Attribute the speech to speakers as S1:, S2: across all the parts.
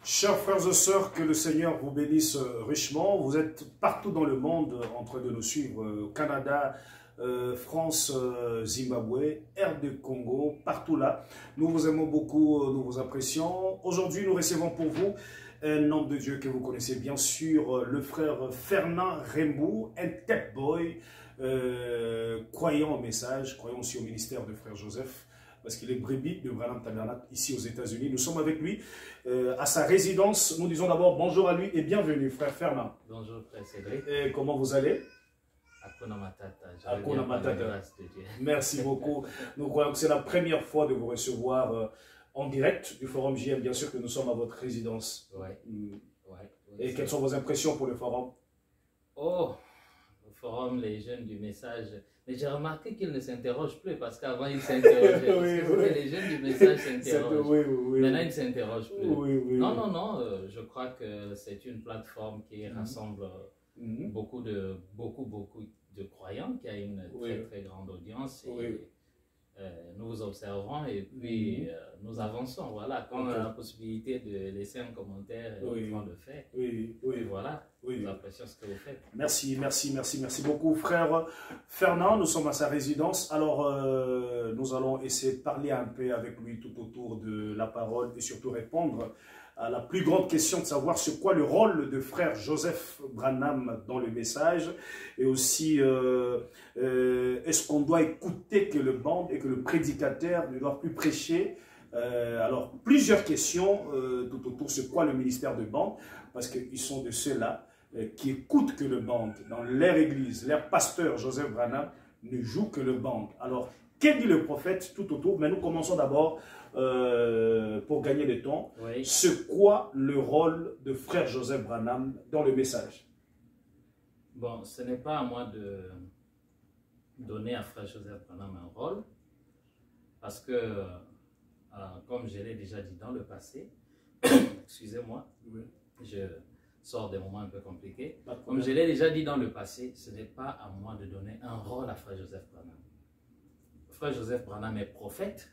S1: Chers frères et sœurs, que le Seigneur vous bénisse richement. Vous êtes partout dans le monde en train de nous suivre. Au Canada, France, Zimbabwe, RD Congo, partout là. Nous vous aimons beaucoup, nous vous apprécions. Aujourd'hui, nous recevons pour vous un homme de Dieu que vous connaissez bien sûr, le frère Fernand Rembou, un tech boy, croyant au message, croyant aussi au ministère de frère Joseph, parce qu'il est brebis de Branham Tabernacle ici aux États-Unis. Nous sommes avec lui à sa résidence. Nous disons d'abord bonjour à lui et bienvenue, frère Fernand.
S2: Bonjour, frère Cédric.
S1: Et comment vous allez?
S2: Hakuna Matata.
S1: Hakuna Matata. Merci beaucoup. Nous croyons que c'est la première fois de vous recevoir en direct du Forum JM. Bien sûr que nous sommes à votre résidence.
S2: Ouais.
S1: Et quelles sont vos impressions pour le Forum?
S2: Oh, le Forum, les jeunes du message. Mais j'ai remarqué qu'ils ne s'interrogent plus parce qu'avant ils s'interrogeaient.
S1: Oui.
S2: Les jeunes du message s'interrogent.
S1: Oui.
S2: Maintenant ils ne s'interrogent plus.
S1: Oui.
S2: Non, je crois que c'est une plateforme qui rassemble beaucoup de croyants, qui a une très grande audience. Et, nous vous observons et puis nous avançons. Voilà, quand on a la possibilité de laisser un commentaire, on le fait.
S1: Oui.
S2: Voilà, nous apprécions ce que vous faites.
S1: Merci beaucoup, frère Fernand. Nous sommes à sa résidence. Alors, nous allons essayer de parler un peu avec lui tout autour de la parole et surtout répondre à la plus grande question de savoir c'est quoi le rôle de frère Joseph Branham dans le message et aussi est-ce qu'on doit écouter que le band et que le prédicateur ne doit plus prêcher. Alors plusieurs questions tout autour c'est quoi le ministère de band, parce qu'ils sont de ceux-là qui écoutent que le band dans leur église. Leur pasteur Joseph Branham ne joue que le band. Alors qu'est-ce dit le prophète tout autour? Mais nous commençons d'abord pour gagner du temps. C'est quoi le rôle de frère Joseph Branham dans le message?
S2: Bon, ce n'est pas à moi de donner à frère Joseph Branham un rôle, parce que, comme je l'ai déjà dit dans le passé, excusez-moi, je sors des moments un peu compliqués. Comme je l'ai déjà dit dans le passé, ce n'est pas à moi de donner un rôle à frère Joseph Branham. Frère Joseph Branham est prophète.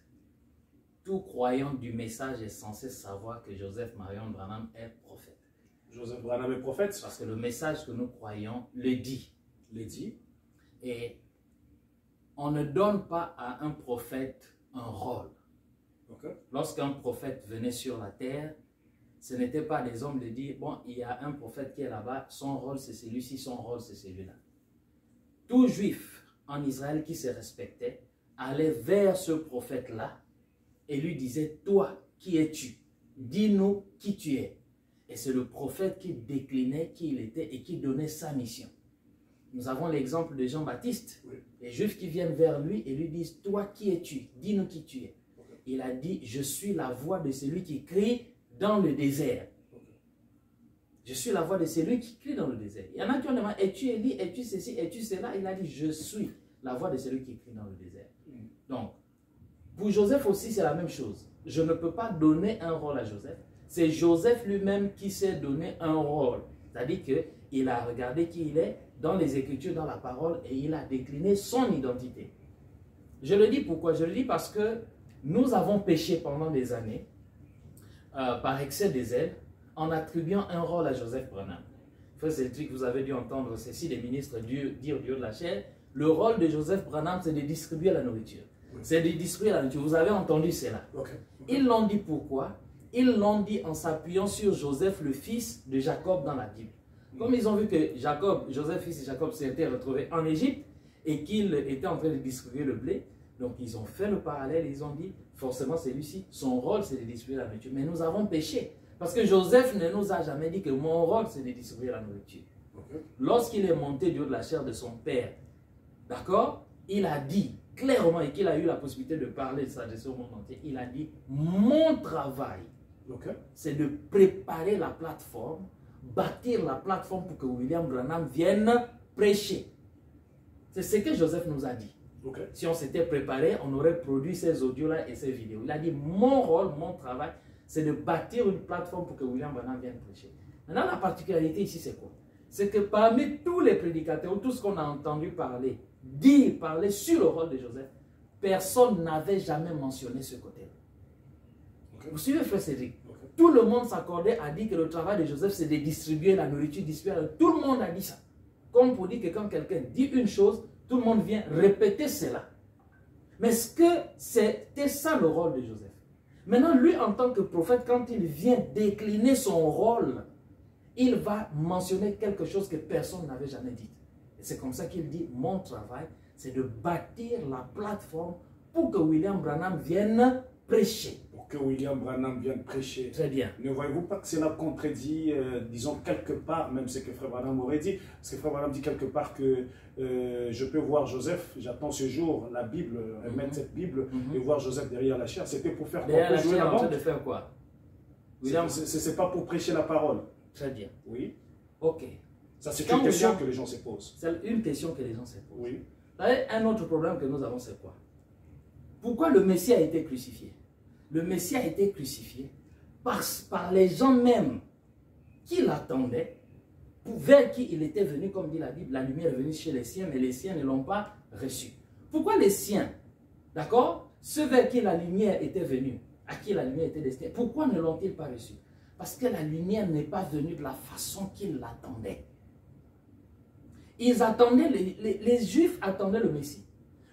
S2: Tout croyant du message est censé savoir que Joseph Marion Branham est prophète.
S1: Joseph Branham est prophète?
S2: Parce que le message que nous croyons le dit. Et on ne donne pas à un prophète un rôle. Lorsqu'un prophète venait sur la terre, ce n'était pas des hommes de dire, bon, il y a un prophète qui est là-bas, son rôle c'est celui-ci, son rôle c'est celui-là. Tout juif en Israël qui se respectait allait vers ce prophète-là et lui disait, toi, qui es-tu? Dis-nous qui tu es. Et c'est le prophète qui déclinait qui il était et qui donnait sa mission. Nous avons l'exemple de Jean-Baptiste. Les Juifs qui viennent vers lui et lui disent, toi, qui es-tu? Dis-nous qui tu es. Il a dit, je suis la voix de celui qui crie dans le désert. Je suis la voix de celui qui crie dans le désert. Il y en a qui ont demandé, es-tu Élie, es-tu ceci, es-tu cela? Il a dit, je suis la voix de celui qui crie dans le désert. Donc, pour Joseph aussi, c'est la même chose. Je ne peux pas donner un rôle à Joseph. C'est Joseph lui-même qui s'est donné un rôle. C'est-à-dire qu'il a regardé qui il est dans les Écritures, dans la parole, et il a décliné son identité. Je le dis pourquoi? Je le dis parce que nous avons péché pendant des années, par excès de zèle, en attribuant un rôle à Joseph Branham. Frère Cédric, vous avez dû entendre ceci, des ministres dire du haut de la chair. Le rôle de Joseph Branham, c'est de distribuer la nourriture. C'est de distribuer la nourriture. Vous avez entendu cela. Ils l'ont dit pourquoi? Ils l'ont dit en s'appuyant sur Joseph, le fils de Jacob dans la Bible. Comme ils ont vu que Joseph, fils de Jacob, s'était retrouvé en Égypte et qu'il était en train de distribuer le blé, donc ils ont fait le parallèle, ils ont dit, forcément c'est lui-ci, son rôle c'est de distribuer la nourriture. Mais nous avons péché. Parce que Joseph ne nous a jamais dit que mon rôle c'est de distribuer la nourriture. Lorsqu'il est monté du haut de la chair de son père, d'accord, il a dit clairement, et qu'il a eu la possibilité de parler de ça au monde entier, il a dit, mon travail, c'est de préparer la plateforme, bâtir la plateforme pour que William Branham vienne prêcher. C'est ce que Joseph nous a dit. Si on s'était préparé, on aurait produit ces audios-là et ces vidéos. Il a dit, mon rôle, mon travail, c'est de bâtir une plateforme pour que William Branham vienne prêcher. Maintenant, la particularité ici, c'est quoi? C'est que parmi tous les prédicateurs, tout ce qu'on a entendu parler sur le rôle de Joseph, personne n'avait jamais mentionné ce côté-là. Vous suivez, frère Cédric? tout le monde s'accordait à dire que le travail de Joseph, c'est de distribuer la nourriture, tout le monde a dit ça. Comme pour dire que quand quelqu'un dit une chose, tout le monde vient répéter cela. Mais est-ce que c'était ça le rôle de Joseph? Maintenant, lui, en tant que prophète, quand il vient décliner son rôle, il va mentionner quelque chose que personne n'avait jamais dit. Et c'est comme ça qu'il dit, mon travail, c'est de bâtir la plateforme pour que William Branham vienne prêcher.
S1: Pour que William Branham vienne prêcher.
S2: Très bien.
S1: Ne voyez-vous pas que cela contredit, disons, quelque part, même ce que Frère Branham aurait dit? Parce que Frère Branham dit quelque part que je peux voir Joseph, j'attends ce jour, la Bible, mettre cette Bible, et voir Joseph derrière la chair. C'était pour faire quoi?
S2: Derrière la chair, en train de faire quoi?
S1: C'est pas pour prêcher la parole.
S2: Très bien.
S1: Oui.
S2: Ok.
S1: Ça, c'est une question que les gens se posent.
S2: C'est une question que les gens se posent.
S1: Oui.
S2: Un autre problème que nous avons, c'est quoi? Pourquoi le Messie a été crucifié? Le Messie a été crucifié par les gens même qui l'attendaient, vers qui il était venu, comme dit la Bible, la lumière est venue chez les siens, mais les siens ne l'ont pas reçu. Pourquoi les siens, d'accord, ceux vers qui la lumière était venue, à qui la lumière était destinée, pourquoi ne l'ont-ils pas reçu? Parce que la lumière n'est pas venue de la façon qu'ils l'attendaient. Ils attendaient, les Juifs attendaient le Messie.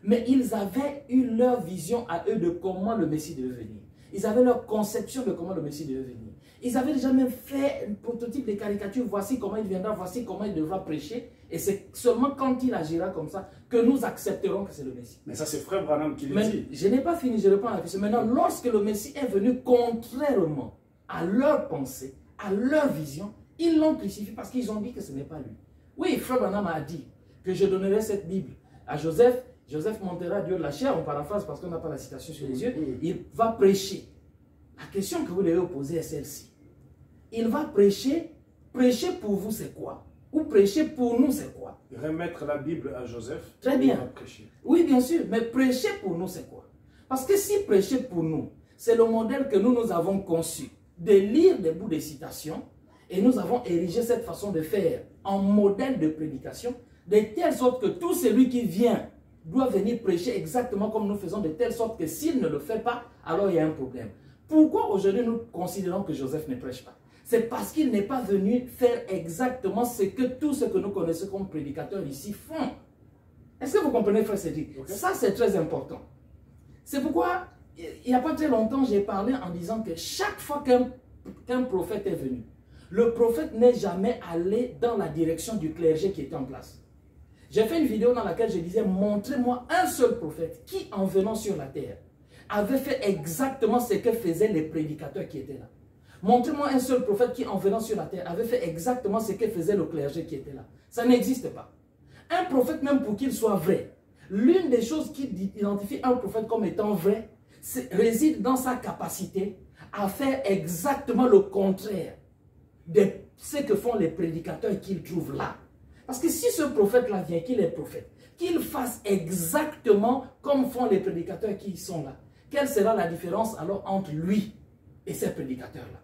S2: Mais ils avaient eu leur vision à eux de comment le Messie devait venir. Ils avaient leur conception de comment le Messie devait venir. Ils avaient déjà même fait un prototype de caricature. Voici comment il viendra, voici comment il devra prêcher. Et c'est seulement quand il agira comme ça que nous accepterons que c'est le Messie.
S1: Mais ça, c'est Frère Branham qui le dit.
S2: Je n'ai pas fini, je réponds à la question. Maintenant, lorsque le Messie est venu contrairement à leur pensée, à leur vision, ils l'ont crucifié parce qu'ils ont dit que ce n'est pas lui. Oui, Frère Branham a dit que je donnerai cette Bible à Joseph. Joseph montera Dieu de la chair, on paraphrase parce qu'on n'a pas la citation sur les yeux. Il va prêcher. La question que vous devez vous poser est celle-ci. Il va prêcher. Prêcher pour vous, c'est quoi? Ou prêcher pour nous, c'est quoi?
S1: Remettre la Bible à Joseph.
S2: Très bien.
S1: Il va prêcher.
S2: Oui, bien sûr. Mais prêcher pour nous, c'est quoi? Parce que si prêcher pour nous, c'est le modèle que nous avons conçu, de lire des bouts de citations, et nous avons érigé cette façon de faire en modèle de prédication, de telle sorte que tout celui qui vient doit venir prêcher exactement comme nous faisons, de telle sorte que s'il ne le fait pas, alors il y a un problème. Pourquoi aujourd'hui nous considérons que Joseph ne prêche pas? C'est parce qu'il n'est pas venu faire exactement tout ce que nous connaissons comme prédicateurs ici font. Est-ce que vous comprenez, frère Cédric? Okay. Ça, c'est très important. C'est pourquoi, il n'y a pas très longtemps, j'ai parlé en disant que chaque fois qu'un prophète est venu, le prophète n'est jamais allé dans la direction du clergé qui était en place. J'ai fait une vidéo dans laquelle je disais, montrez-moi un seul prophète qui, en venant sur la terre, avait fait exactement ce que faisaient les prédicateurs qui étaient là. Montrez-moi un seul prophète qui, en venant sur la terre, avait fait exactement ce que faisait le clergé qui était là. Ça n'existe pas. Un prophète, même pour qu'il soit vrai, l'une des choses qui identifie un prophète comme étant vrai, réside dans sa capacité à faire exactement le contraire de ce que font les prédicateurs qu'ils trouvent là. Parce que si ce prophète-là vient, qu'il est prophète, qu'il fasse exactement comme font les prédicateurs qui sont là, quelle sera la différence alors entre lui et ces prédicateurs-là?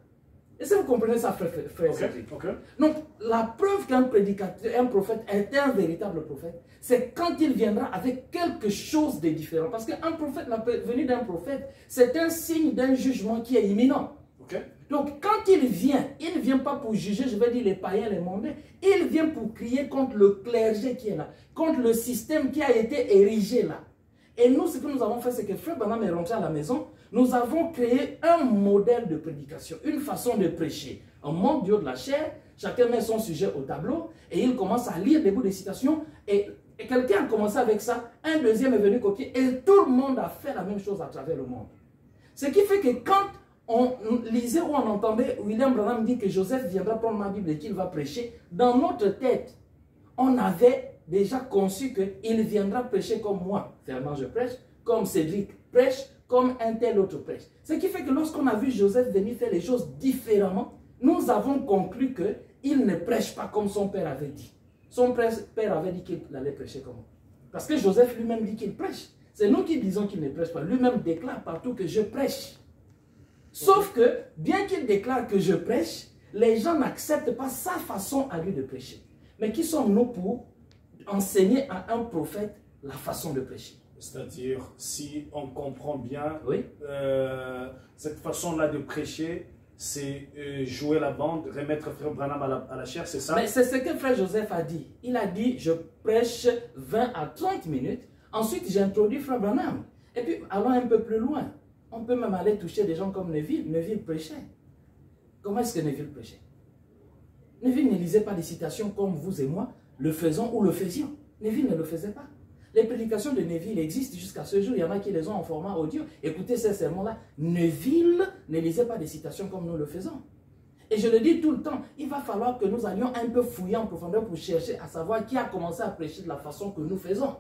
S2: Est-ce que vous comprenez ça, frère Cédric?
S1: Okay.
S2: Donc, la preuve qu'un prédicateur, un prophète est un véritable prophète, c'est quand il viendra avec quelque chose de différent. Parce qu'un prophète, la venue d'un prophète, c'est un signe d'un jugement qui est imminent.
S1: Okay.
S2: Donc, quand il ne vient pas pour juger, je vais dire les païens, les mondains, il vient pour crier contre le clergé qui est là, contre le système qui a été érigé là. Et nous, ce que nous avons fait, c'est que Frère Branham est rentré à la maison, nous avons créé un modèle de prédication, une façon de prêcher. On monte du haut de la chair, chacun met son sujet au tableau, et il commence à lire des bouts de citations, et quelqu'un a commencé avec ça, un deuxième est venu copier, et tout le monde a fait la même chose à travers le monde. Ce qui fait que quand on lisait ou on entendait William Branham dire que Joseph viendra prendre ma Bible et qu'il va prêcher, dans notre tête, on avait déjà conçu qu'il viendra prêcher comme moi. Fernand, je prêche, comme Cédric prêche, comme un tel autre prêche. Ce qui fait que lorsqu'on a vu Joseph venir faire les choses différemment, nous avons conclu qu'il ne prêche pas comme son père avait dit. Son père avait dit qu'il allait prêcher comme moi. Parce que Joseph lui-même dit qu'il prêche. C'est nous qui disons qu'il ne prêche pas. Lui-même déclare partout que je prêche. Sauf que, bien qu'il déclare que je prêche, les gens n'acceptent pas sa façon à lui de prêcher. Mais qui sommes-nous pour enseigner à un prophète la façon de prêcher?
S1: C'est-à-dire, si on comprend bien,
S2: oui.
S1: Cette façon-là de prêcher c'est jouer la bande, remettre Frère Branham à la chair, c'est ça?
S2: Mais c'est ce que Frère Joseph a dit. Il a dit, je prêche 20 à 30 minutes. Ensuite, j'introduis Frère Branham. Et puis, allons un peu plus loin. On peut même aller toucher des gens comme Neville. Neville prêchait. Comment est-ce que Neville prêchait? Neville ne lisait pas des citations comme vous et moi le faisons ou le faisions. Neville ne le faisait pas. Les prédications de Neville existent jusqu'à ce jour. Il y en a qui les ont en format audio. Écoutez ces sermons-là. Neville ne lisait pas des citations comme nous le faisons. Et je le dis tout le temps, il va falloir que nous allions un peu fouiller en profondeur pour chercher à savoir qui a commencé à prêcher de la façon que nous faisons.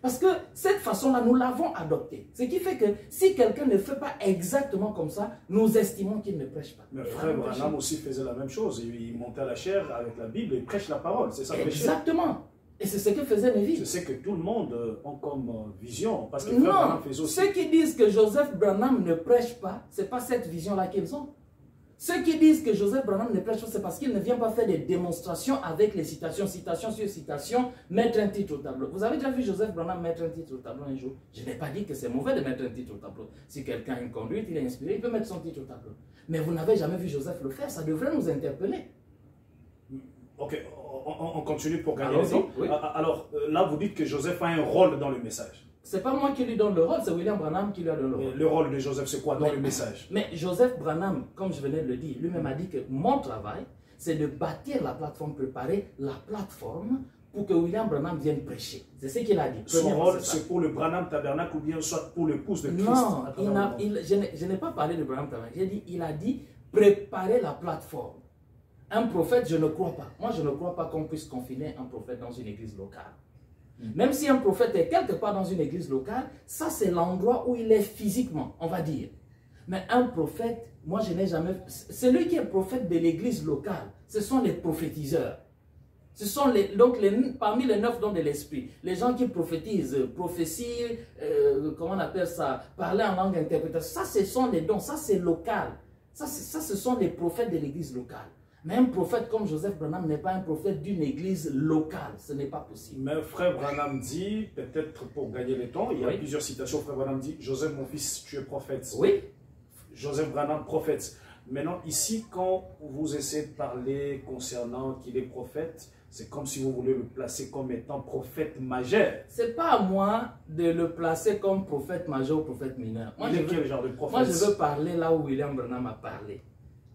S2: Parce que cette façon-là, nous l'avons adoptée. Ce qui fait que si quelqu'un ne fait pas exactement comme ça, nous estimons qu'il ne prêche pas.
S1: Mais Frère Branham aussi faisait la même chose. Il montait à la chair avec la Bible et prêche la parole. C'est ça prêcher.
S2: Exactement. Et c'est ce que faisait Neville.
S1: Je sais que tout le monde a comme vision. Parce que Frère Branham faisait aussi.
S2: Ceux qui disent que Joseph Branham ne prêche pas, ce n'est pas cette vision-là qu'ils ont. Ceux qui disent que Joseph Branham ne prêche pas, c'est parce qu'il ne vient pas faire des démonstrations avec les citations, citation sur citation, mettre un titre au tableau. Vous avez déjà vu Joseph Branham mettre un titre au tableau un jour? Je n'ai pas dit que c'est mauvais de mettre un titre au tableau. Si quelqu'un a une conduite, il est inspiré, il peut mettre son titre au tableau. Mais vous n'avez jamais vu Joseph le faire, ça devrait nous interpeller.
S1: Ok, on continue pour gagner le temps. Oui. Alors, là, vous dites que Joseph a un rôle dans le message.
S2: C'est pas moi qui lui donne le rôle, c'est William Branham qui lui a donné le rôle.
S1: Le rôle de Joseph, c'est quoi dans le message?
S2: Mais Joseph Branham, comme je venais de le dire, lui-même a dit que mon travail, c'est de bâtir la plateforme, préparer la plateforme pour que William Branham vienne prêcher. C'est ce qu'il a dit.
S1: Son rôle, c'est pour le Branham Tabernacle ou bien soit pour l'épouse de Christ?
S2: Non, je n'ai pas parlé de Branham Tabernacle. Il a dit préparer la plateforme. Un prophète, je ne crois pas. Moi, je ne crois pas qu'on puisse confiner un prophète dans une église locale. Même si un prophète est quelque part dans une église locale, ça c'est l'endroit où il est physiquement, on va dire. Mais un prophète, moi je n'ai jamais... Celui qui est prophète de l'église locale, ce sont les prophétiseurs. Ce sont parmi les 9 dons de l'esprit, les gens qui prophétisent, prophétie, comment on appelle ça, parler en langue interprétée, ça ce sont les dons, ça c'est local. Ça ce sont les prophètes de l'église locale. Mais un prophète comme Joseph Branham n'est pas un prophète d'une église locale. Ce n'est pas possible.
S1: Mais Frère Branham dit, peut-être pour gagner le temps, il y a plusieurs citations. Frère Branham dit, Joseph, mon fils, tu es prophète.
S2: Oui.
S1: Joseph Branham, prophète. Maintenant, ici, quand vous essayez de parler concernant qu'il est prophète, c'est comme si vous voulez le placer comme étant prophète majeur.
S2: Ce n'est pas à moi de le placer comme prophète majeur ou prophète mineur. Moi,
S1: quel genre de prophète?
S2: Moi, je veux parler là où William Branham a parlé.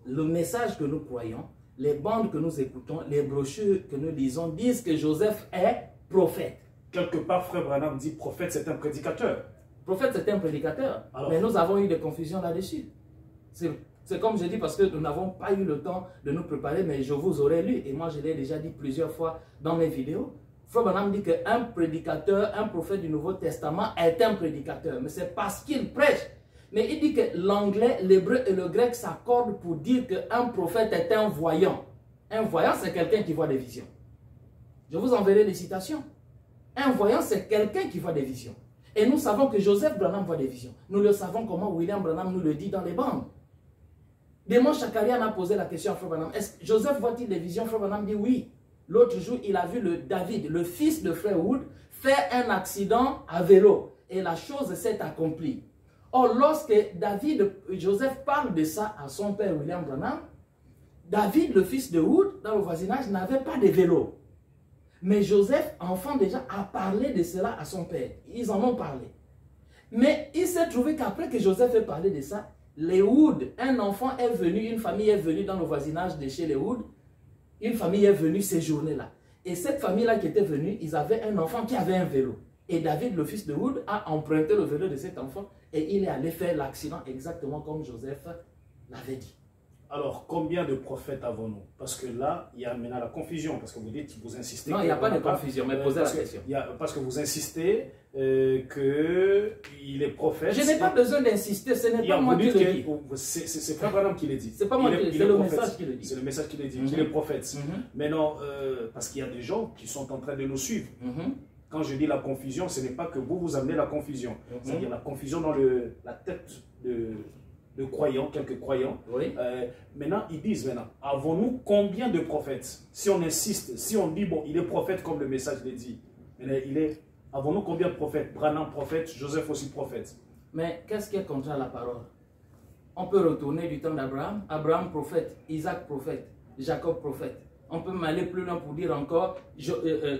S2: Le message que nous croyons, les bandes que nous écoutons, les brochures que nous lisons disent que Joseph est prophète.
S1: Quelque part, Frère Branham dit prophète, c'est un prédicateur.
S2: Prophète, c'est un prédicateur. Alors, mais nous avons eu des confusions là-dessus. C'est comme je dis parce que nous n'avons pas eu le temps de nous préparer, mais je vous aurais lu, et moi je l'ai déjà dit plusieurs fois dans mes vidéos. Frère Branham dit qu'un prédicateur, un prophète du Nouveau Testament est un prédicateur, mais c'est parce qu'il prêche. Mais il dit que l'anglais, l'hébreu et le grec s'accordent pour dire qu'un prophète est un voyant. Un voyant, c'est quelqu'un qui voit des visions. Je vous enverrai les citations. Un voyant, c'est quelqu'un qui voit des visions. Et nous savons que Joseph Branham voit des visions. Nous le savons comment William Branham nous le dit dans les bandes. Démon Chakarian a posé la question à Frère Branham. Est-ce que Joseph voit-il des visions? Frère Branham dit oui. L'autre jour, il a vu David, le fils de Frère Wood, faire un accident à vélo. Et la chose s'est accomplie. Or, lorsque Joseph parle de ça à son père William Branham, David, le fils de Wood, dans le voisinage, n'avait pas de vélo. Mais Joseph, enfant déjà, a parlé de cela à son père. Ils en ont parlé. Mais il s'est trouvé qu'après que Joseph ait parlé de ça, les Wood, un enfant est venu, une famille est venue dans le voisinage de chez les Wood. Une famille est venue séjourner là. Et cette famille-là qui était venue, ils avaient un enfant qui avait un vélo. Et David, le fils de Wood, a emprunté le vélo de cet enfant et il est allé faire l'accident exactement comme Joseph l'avait dit.
S1: Alors, combien de prophètes avons-nous? Parce que là, il y a maintenant la confusion, parce que vous dites, vous insistez...
S2: Non, il n'y a pas de confusion, mais posez la question.
S1: Parce que vous insistez qu'il est prophète...
S2: Je n'ai pas besoin d'insister, ce n'est pas moi qui le dis.
S1: C'est Frère Branham qui le dit.
S2: C'est pas moi qui le dis, c'est le message qui le dit.
S1: C'est le message qui le dit, qu'il est prophète. Mais non, parce qu'il y a des gens qui sont en train de nous suivre. Quand je dis la confusion, ce n'est pas que vous amenez la confusion. C'est-à-dire la confusion dans la tête de croyants, quelques croyants.
S2: Oui.
S1: Maintenant, ils disent maintenant, avons-nous combien de prophètes? Si on insiste, si on dit, bon, il est prophète comme le message le dit, avons-nous combien de prophètes? Branham prophète, Joseph aussi prophète.
S2: Mais qu'est-ce qui est contraire à la parole? On peut retourner du temps d'Abraham. Abraham prophète, Isaac prophète, Jacob prophète. On peut aller plus loin pour dire encore,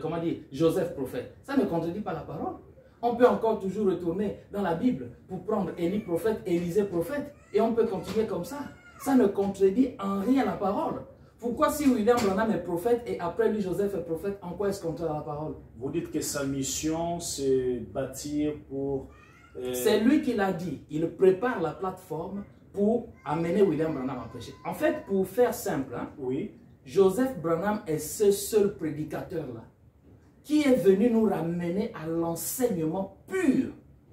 S2: comment dire, Joseph prophète. Ça ne contredit pas la parole. On peut encore toujours retourner dans la Bible pour prendre Élie prophète, Élisée prophète. Et on peut continuer comme ça. Ça ne contredit en rien la parole. Pourquoi si William Branham est prophète et après lui Joseph est prophète, en quoi est-ce contraire à la parole?
S1: Vous dites que sa mission c'est bâtir pour...
S2: C'est lui qui l'a dit. Il prépare la plateforme pour amener William Branham à prêcher. En fait, pour faire simple, hein,
S1: oui.
S2: Joseph Branham est ce seul prédicateur-là qui est venu nous ramener à l'enseignement pur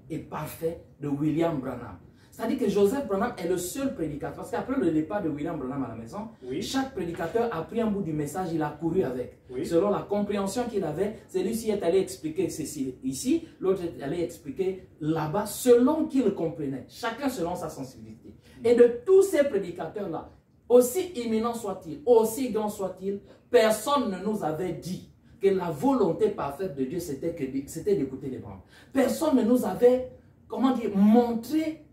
S2: et parfait de William Branham. C'est-à-dire que Joseph Branham est le seul prédicateur. Parce qu'après le départ de William Branham à la maison, oui, chaque prédicateur a pris un bout du message, il a couru avec. Oui. Selon la compréhension qu'il avait, celui-ci est allé expliquer ceci ici, l'autre est allé expliquer là-bas, selon qu'il comprenait. Chacun selon sa sensibilité. Et de tous ces prédicateurs-là, aussi imminents soient-ils, aussi grands soient-ils, personne ne nous avait dit que la volonté parfaite de Dieu, c'était d'écouter les bandes. Personne ne nous avait, comment dire, montré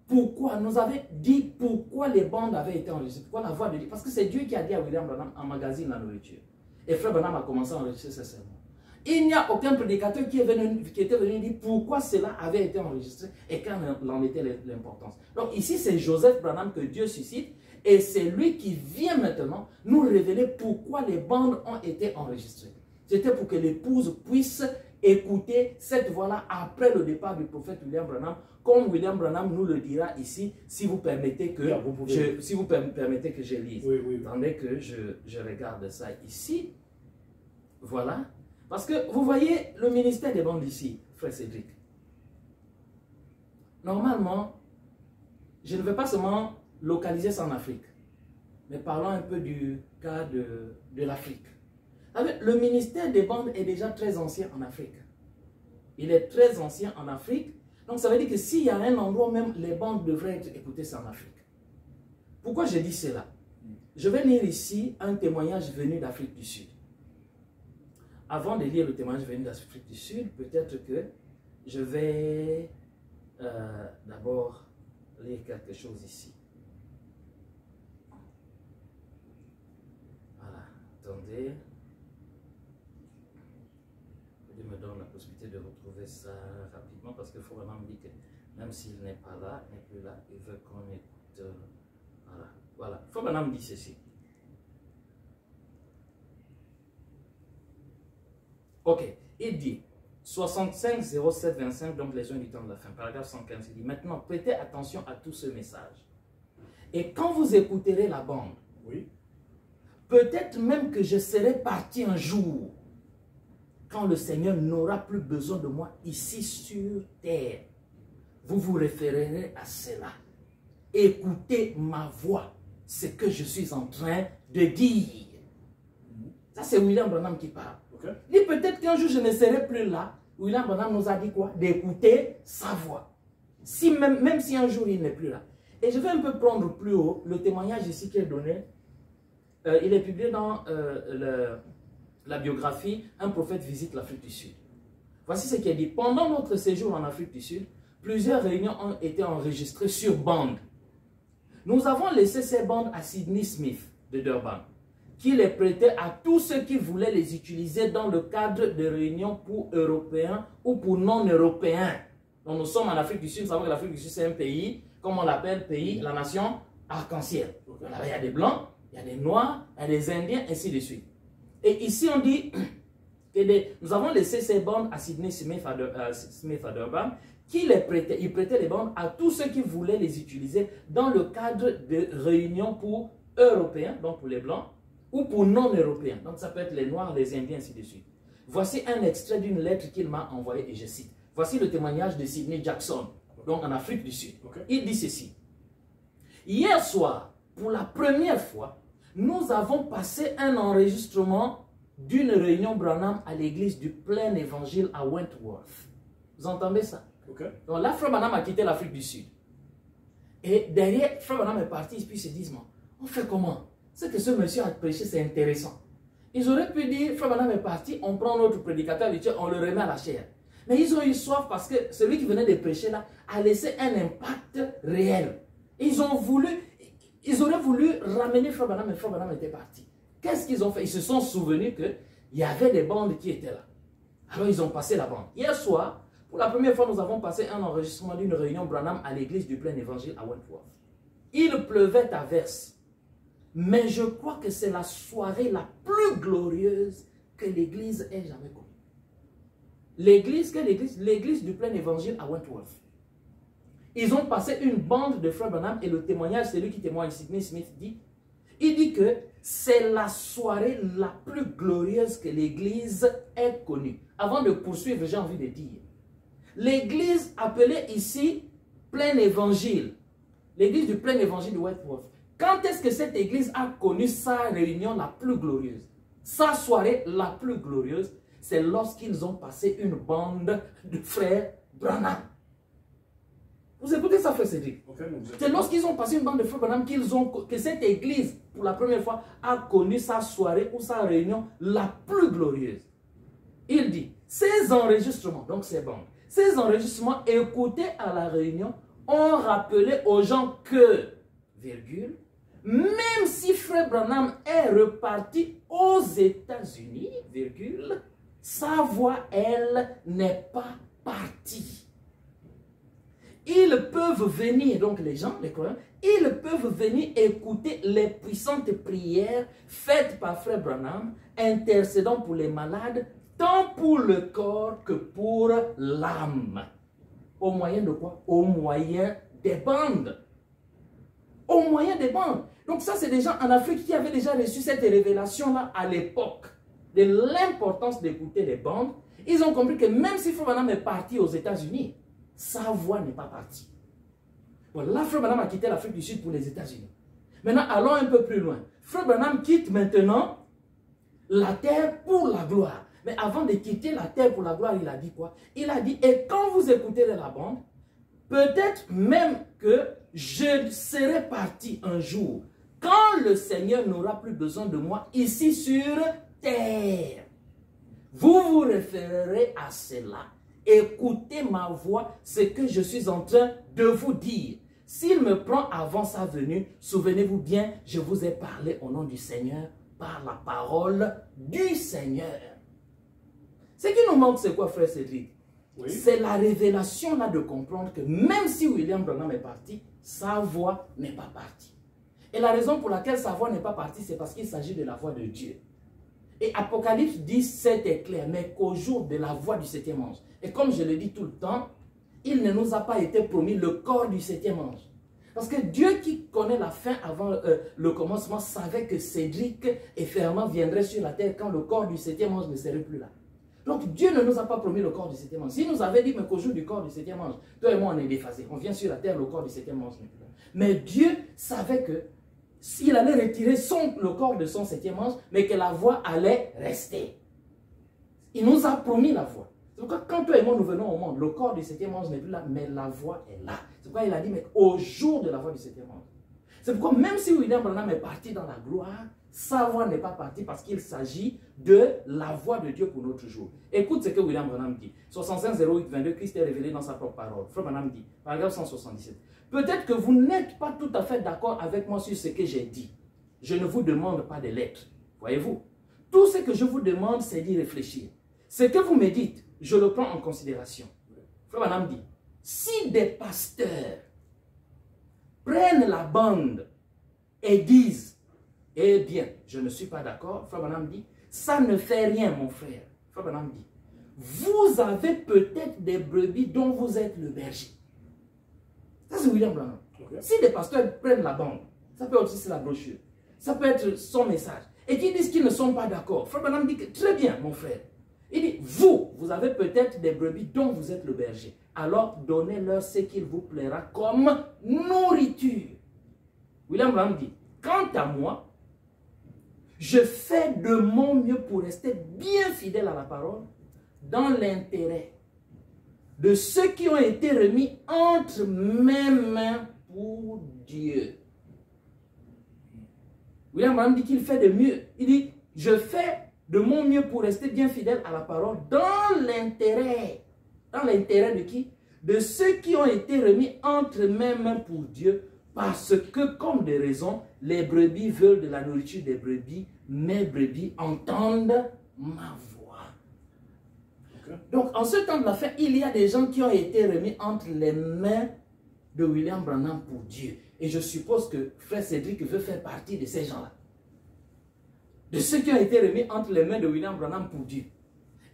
S2: pourquoi, nous avait dit pourquoi les bandes avaient été enregistrées, pourquoi la voix de Dieu. Parce que c'est Dieu qui a dit à William Branham, emmagasine la nourriture. Et Frère Branham a commencé à enregistrer ses sermons. Il n'y a aucun prédicateur qui était venu dire pourquoi cela avait été enregistré et quand en était l'importance. Donc ici, c'est Joseph Branham que Dieu suscite et c'est lui qui vient maintenant nous révéler pourquoi les bandes ont été enregistrées. C'était pour que l'épouse puisse écouter cette voix-là après le départ du prophète William Branham, comme William Branham nous le dira ici, si vous permettez que, permettez que je lise.
S1: Oui, oui.
S2: Attendez que je regarde ça ici. Voilà. Parce que vous voyez le ministère des bandes ici, Frère Cédric. Normalement, je ne vais pas seulement localiser ça en Afrique, mais parlons un peu du cas de l'Afrique. Le ministère des bandes est déjà très ancien en Afrique. Il est très ancien en Afrique. Donc ça veut dire que s'il y a un endroit où même les bandes devraient être écoutées, c'est en Afrique. Pourquoi je dis cela? Je vais lire ici un témoignage venu d'Afrique du Sud. Avant de lire le témoignage venu d'Afrique du Sud, peut-être que je vais d'abord lire quelque chose ici. Voilà, attendez. Dieu me donne la possibilité de retrouver ça rapidement parce que Frère Branham dit que même s'il n'est pas là, n'est plus là, il veut qu'on écoute. Voilà, voilà. Frère Branham dit ceci. Ok, il dit 65 07 25, donc les uns du temps de la fin, paragraphe 115, il dit maintenant prêtez attention à tout ce message. Et quand vous écouterez la bande,
S1: oui,
S2: peut-être même que je serai parti un jour, quand le Seigneur n'aura plus besoin de moi ici sur terre. Vous vous référerez à cela. Écoutez ma voix, ce que je suis en train de dire. Ça, c'est William Branham qui parle. Okay. Il dit peut-être qu'un jour je ne serai plus là. William Branham nous a dit quoi? D'écouter sa voix. Si même si un jour il n'est plus là. Et je vais un peu prendre plus haut le témoignage ici qui est donné. Il est publié dans la biographie « Un prophète visite l'Afrique du Sud ». Voici ce qui est dit. Pendant notre séjour en Afrique du Sud, plusieurs réunions ont été enregistrées sur bande. Nous avons laissé ces bandes à Sidney Smith de Durban, qui les prêtait à tous ceux qui voulaient les utiliser dans le cadre de réunions pour Européens ou pour non-Européens. Donc nous sommes en Afrique du Sud, nous savons que l'Afrique du Sud c'est un pays, comme on l'appelle, pays, la nation arc-en-ciel. Il y a des Blancs, il y a des Noirs, il y a des Indiens, ainsi de suite. Et ici on dit que nous avons laissé ces bandes à Sidney Smith à Durban, qui les prêtait, il prêtait les bandes à tous ceux qui voulaient les utiliser dans le cadre de réunions pour Européens, donc pour les Blancs, ou pour non-européens. Donc ça peut être les Noirs, les Indiens, ainsi de suite. Voici un extrait d'une lettre qu'il m'a envoyée et je cite. Voici le témoignage de Sidney Jackson, donc en Afrique du Sud. Okay. Il dit ceci. Hier soir, pour la première fois, nous avons passé un enregistrement d'une réunion Branham à l'église du Plein Évangile à Wentworth. Vous entendez ça? Okay. Donc là, Frère Branham a quitté l'Afrique du Sud. Et derrière, Frère Branham est parti, puis ils se disent, on fait comment? Ce que ce monsieur a prêché, c'est intéressant. Ils auraient pu dire, Frère Branham est parti, on prend notre prédicateur habituel, on le remet à la chair. Mais ils ont eu soif parce que celui qui venait de prêcher là a laissé un impact réel. Ils auraient voulu ramener Frère Branham, mais Frère Branham était parti. Qu'est-ce qu'ils ont fait? Ils se sont souvenus qu'il y avait des bandes qui étaient là. Alors ils ont passé la bande. Hier soir, pour la première fois, nous avons passé un enregistrement d'une réunion Branham à l'église du Plein Évangile à Wentworth. Il pleuvait à verse. Mais je crois que c'est la soirée la plus glorieuse que l'église ait jamais connue. L'église, quelle église? L'église du Plein Évangile à Wentworth. Ils ont passé une bande de Frère Branham et le témoignage, c'est lui qui témoigne, Sidney Smith dit, il dit que c'est la soirée la plus glorieuse que l'église ait connue. Avant de poursuivre, j'ai envie de dire, l'église appelée ici Plein Évangile, l'église du Plein Évangile de Wentworth, quand est-ce que cette église a connu sa réunion la plus glorieuse? Sa soirée la plus glorieuse, c'est lorsqu'ils ont passé une bande de frères Branham. Vous écoutez ça, frère Cédric? C'est lorsqu'ils ont passé une bande de frères Branham que cette église, pour la première fois, a connu sa soirée ou sa réunion la plus glorieuse. Il dit, ces enregistrements, donc ces bandes, ces enregistrements écoutés à la réunion ont rappelé aux gens que, virgule, même si Frère Branham est reparti aux États-Unis, virgule, sa voix, elle, n'est pas partie. Ils peuvent venir, donc les gens, les croyants, ils peuvent venir écouter les puissantes prières faites par Frère Branham, intercédant pour les malades, tant pour le corps que pour l'âme. Au moyen de quoi? Au moyen des bandes. Au moyen des bandes. Donc ça, c'est des gens en Afrique qui avaient déjà reçu cette révélation-là à l'époque de l'importance d'écouter les bandes. Ils ont compris que même si Frère Branham est parti aux États-Unis, sa voix n'est pas partie. Bon, là, Frère Branham a quitté l'Afrique du Sud pour les États-Unis. Maintenant, allons un peu plus loin. Frère Branham quitte maintenant la terre pour la gloire. Mais avant de quitter la terre pour la gloire, il a dit quoi? Il a dit, et quand vous écoutez la bande, peut-être même que je serai parti un jour, quand le Seigneur n'aura plus besoin de moi ici sur terre. Vous vous référerez à cela. Écoutez ma voix, ce que je suis en train de vous dire. S'il me prend avant sa venue, souvenez-vous bien, je vous ai parlé au nom du Seigneur, par la parole du Seigneur. Ce qui nous manque, c'est quoi, frère Cédric? Oui. C'est la révélation là de comprendre que même si William Branham est parti, sa voix n'est pas partie. Et la raison pour laquelle sa voix n'est pas partie, c'est parce qu'il s'agit de la voix de Dieu. Et Apocalypse 17 est clair, mais qu'au jour de la voix du septième ange. Et comme je le dis tout le temps, il ne nous a pas été promis le corps du septième ange. Parce que Dieu qui connaît la fin avant le commencement savait que Cédric et Fernand viendraient sur la terre quand le corps du septième ange ne serait plus là. Donc Dieu ne nous a pas promis le corps du septième ange. S'il nous avait dit qu'au jour du corps du septième ange, toi et moi on est déphasés, on vient sur la terre, le corps du septième ange n'est plus là. Mais Dieu savait que s'il allait retirer le corps de son septième ange, mais que la voix allait rester. Il nous a promis la voix. C'est pourquoi quand toi et moi nous venons au monde, le corps du septième ange n'est plus là, mais la voix est là. C'est pourquoi il a dit, mais au jour de la voix du septième ange. C'est pourquoi même si William Branham est parti dans la gloire, sa voix n'est pas partie parce qu'il s'agit de la voix de Dieu pour notre jour. Écoute ce que William Branham dit. 65-08-22, Christ est révélé dans sa propre parole. Frère Branham dit, paragraphe 177. Peut-être que vous n'êtes pas tout à fait d'accord avec moi sur ce que j'ai dit. Je ne vous demande pas de l'être. Voyez-vous? Tout ce que je vous demande, c'est d'y réfléchir. Ce que vous me dites, je le prends en considération. Frère Branham dit, si des pasteurs prennent la bande et disent, eh bien, je ne suis pas d'accord, Frère Branham dit, ça ne fait rien, mon frère. Frère Branham dit, vous avez peut-être des brebis dont vous êtes le berger. Ça, c'est William Branham. Okay. Si des pasteurs prennent la bande, ça peut aussi être la brochure, ça peut être son message, et qu'ils disent qu'ils ne sont pas d'accord, Frère Branham dit que, très bien, mon frère. Il dit, vous avez peut-être des brebis dont vous êtes le berger. Alors, donnez-leur ce qu'il vous plaira comme nourriture. William Branham dit, quant à moi, je fais de mon mieux pour rester bien fidèle à la parole dans l'intérêt de ceux qui ont été remis entre mes mains pour Dieu. William Branham dit qu'il fait de mieux. Il dit, je fais de mon mieux pour rester bien fidèle à la parole dans l'intérêt. Dans l'intérêt de qui? De ceux qui ont été remis entre mes mains pour Dieu, Parce que, comme des raisons, les brebis veulent de la nourriture des brebis, mes brebis entendent ma voix. Okay. Donc, en ce temps de la fin, il y a des gens qui ont été remis entre les mains de William Branham pour Dieu. Et je suppose que Frère Cédric veut faire partie de ces gens-là. De ceux qui ont été remis entre les mains de William Branham pour Dieu.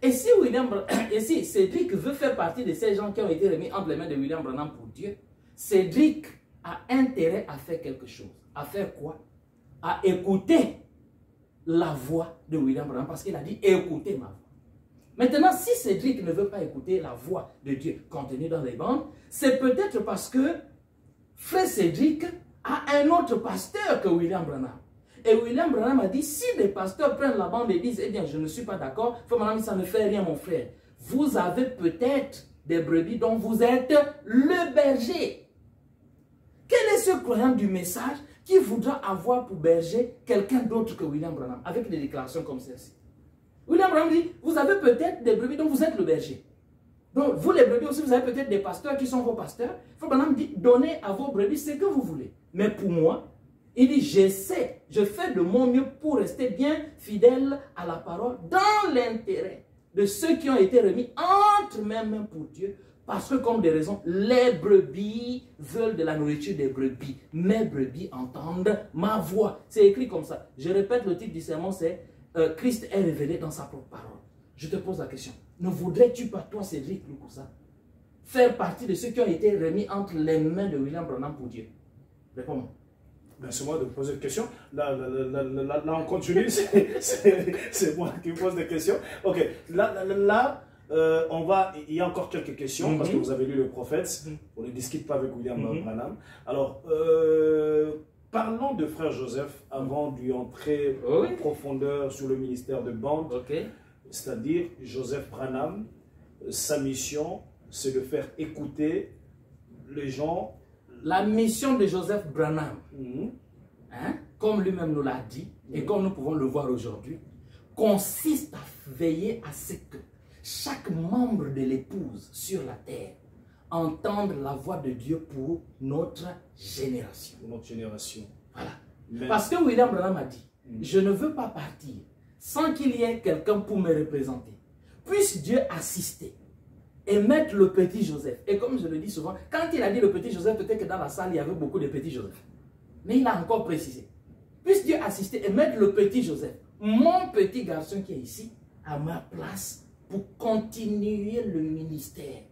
S2: Et si Cédric veut faire partie de ces gens qui ont été remis entre les mains de William Branham pour Dieu, Cédric a intérêt à faire quelque chose. À faire quoi? À écouter la voix de William Branham, parce qu'il a dit écoutez ma voix. Maintenant, si Cédric ne veut pas écouter la voix de Dieu contenue dans les bandes, c'est peut-être parce que Frère Cédric a un autre pasteur que William Branham. Et William Branham a dit, si les pasteurs prennent la bande et disent, eh bien, je ne suis pas d'accord, Frère Branham, ça ne fait rien, mon frère. Vous avez peut-être des brebis dont vous êtes le berger. Quel est ce croyant du message qui voudra avoir pour berger quelqu'un d'autre que William Branham, avec des déclarations comme celle-ci? William Branham dit, vous avez peut-être des brebis dont vous êtes le berger. Donc, vous les brebis aussi, vous avez peut-être des pasteurs qui sont vos pasteurs. Frère Branham dit, donnez à vos brebis ce que vous voulez. Mais pour moi, il dit, j'essaie, je fais de mon mieux pour rester bien fidèle à la parole dans l'intérêt de ceux qui ont été remis entre mes mains pour Dieu. Parce que, comme des raisons, les brebis veulent de la nourriture des brebis. Mes brebis entendent ma voix. C'est écrit comme ça. Je répète, le titre du sermon, c'est Christ est révélé dans sa propre parole. Je te pose la question. Ne voudrais-tu pas, toi, Cédric Lukusa, faire partie de ceux qui ont été remis entre les mains de William Branham pour Dieu? Réponds-moi.
S1: Ben, c'est moi de poser une question. Là on continue. C'est moi qui pose des questions. Ok. Il y a encore quelques questions parce que vous avez lu le prophète. On ne discute pas avec William Branham. Alors, parlons de frère Joseph avant d'y entrer en profondeur sur le ministère de bande. C'est-à-dire, Joseph Branham, sa mission, c'est de faire écouter les gens.
S2: La mission de Joseph Branham, comme lui-même nous l'a dit, et comme nous pouvons le voir aujourd'hui, consiste à veiller à ce que chaque membre de l'épouse sur la terre entende la voix de Dieu pour notre génération.
S1: Pour notre génération.
S2: Voilà. Mais... Parce que William Branham a dit, je ne veux pas partir sans qu'il y ait quelqu'un pour me représenter. Puisse Dieu assister et mettre le petit Joseph. Et comme je le dis souvent, quand il a dit le petit Joseph, peut-être que dans la salle, il y avait beaucoup de petits Joseph. Mais il a encore précisé. Puisse Dieu assister et mettre le petit Joseph, mon petit garçon qui est ici, à ma place pour continuer le ministère.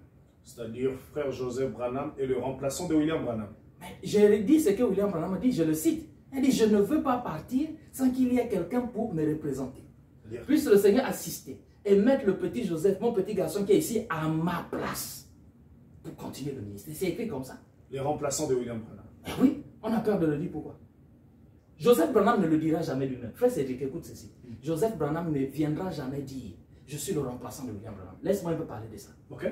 S1: C'est-à-dire, frère Joseph Branham est le remplaçant de William Branham.
S2: Mais je dis ce que William Branham a dit, je le cite. Il dit, je ne veux pas partir sans qu'il y ait quelqu'un pour me représenter. Puisse le Seigneur assister et mettre le petit Joseph, mon petit garçon qui est ici, à ma place pour continuer le ministère. C'est écrit comme ça.
S1: Les remplaçants de William Branham.
S2: Eh oui, on a peur de le dire. Pourquoi? Joseph Branham ne le dira jamais lui-même. Frère Cédric, écoute ceci. Joseph Branham ne viendra jamais dire, je suis le remplaçant de William Branham. Laisse-moi un peu parler de ça.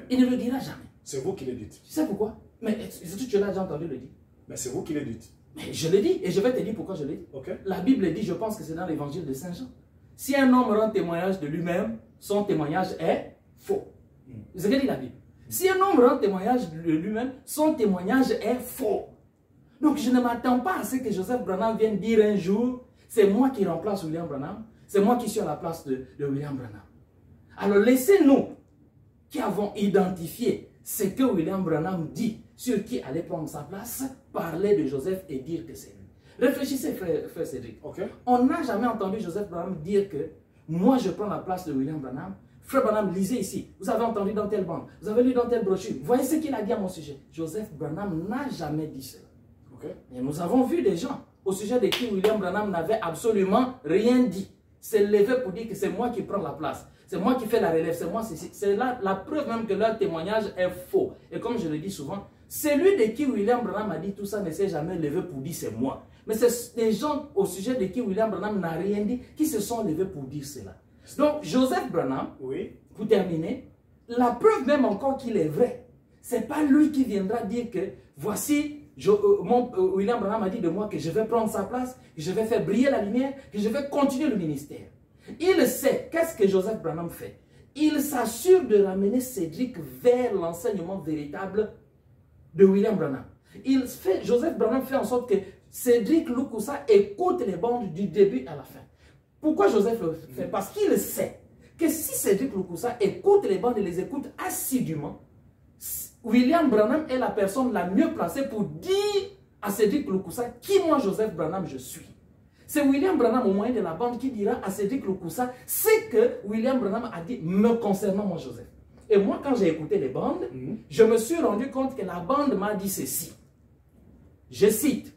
S2: Il ne le dira jamais.
S1: C'est vous qui le dites.
S2: Tu sais pourquoi? Mais est-ce que tu l'as déjà entendu le dire?
S1: Mais c'est vous qui le dites.
S2: Mais je le dis et je vais te dire pourquoi je le dis. La Bible dit, je pense que c'est dans l'évangile de Saint Jean. Si un homme rend témoignage de lui-même, son témoignage est faux. C'est ce que dit la Bible. Si un homme rend témoignage de lui-même, son témoignage est faux. Donc je ne m'attends pas à ce que Joseph Branham vienne dire un jour, c'est moi qui remplace William Branham, c'est moi qui suis à la place de William Branham. Alors laissez-nous, qui avons identifié ce que William Branham dit, sur qui allait prendre sa place, parler de Joseph et dire que c'est lui. Réfléchissez, frère Cédric. On n'a jamais entendu Joseph Branham dire que moi je prends la place de William Branham. Frère Branham, lisez ici. Vous avez entendu dans telle bande, vous avez lu dans telle brochure. Voyez ce qu'il a dit à mon sujet. Joseph Branham n'a jamais dit cela. Et nous avons vu des gens au sujet de qui William Branham n'avait absolument rien dit. C'est levé pour dire que c'est moi qui prends la place. C'est moi qui fais la relève. C'est moi, c'est la preuve même que leur témoignage est faux. Et comme je le dis souvent, celui de qui William Branham a dit tout ça ne s'est jamais levé pour dire c'est moi. Mais c'est des gens au sujet de qui William Branham n'a rien dit qui se sont levés pour dire cela. Donc Joseph Branham, pour terminer, la preuve même encore qu'il est vrai, c'est pas lui qui viendra dire que voici, William Branham a dit de moi que je vais prendre sa place, que je vais faire briller la lumière, que je vais continuer le ministère. Il sait, qu'est-ce que Joseph Branham fait? Il s'assure de ramener Cédric vers l'enseignement véritable de William Branham. Joseph Branham fait en sorte que Cédric Loukoussa écoute les bandes du début à la fin. Pourquoi Joseph le fait? Parce qu'il sait que si Cédric Loukoussa écoute les bandes et les écoute assidûment, William Branham est la personne la mieux placée pour dire à Cédric Loukoussa qui moi Joseph Branham je suis. C'est William Branham au moyen de la bande qui dira à Cédric Loukoussa ce que William Branham a dit me concernant moi Joseph. Et moi quand j'ai écouté les bandes, je me suis rendu compte que la bande m'a dit ceci. Je cite.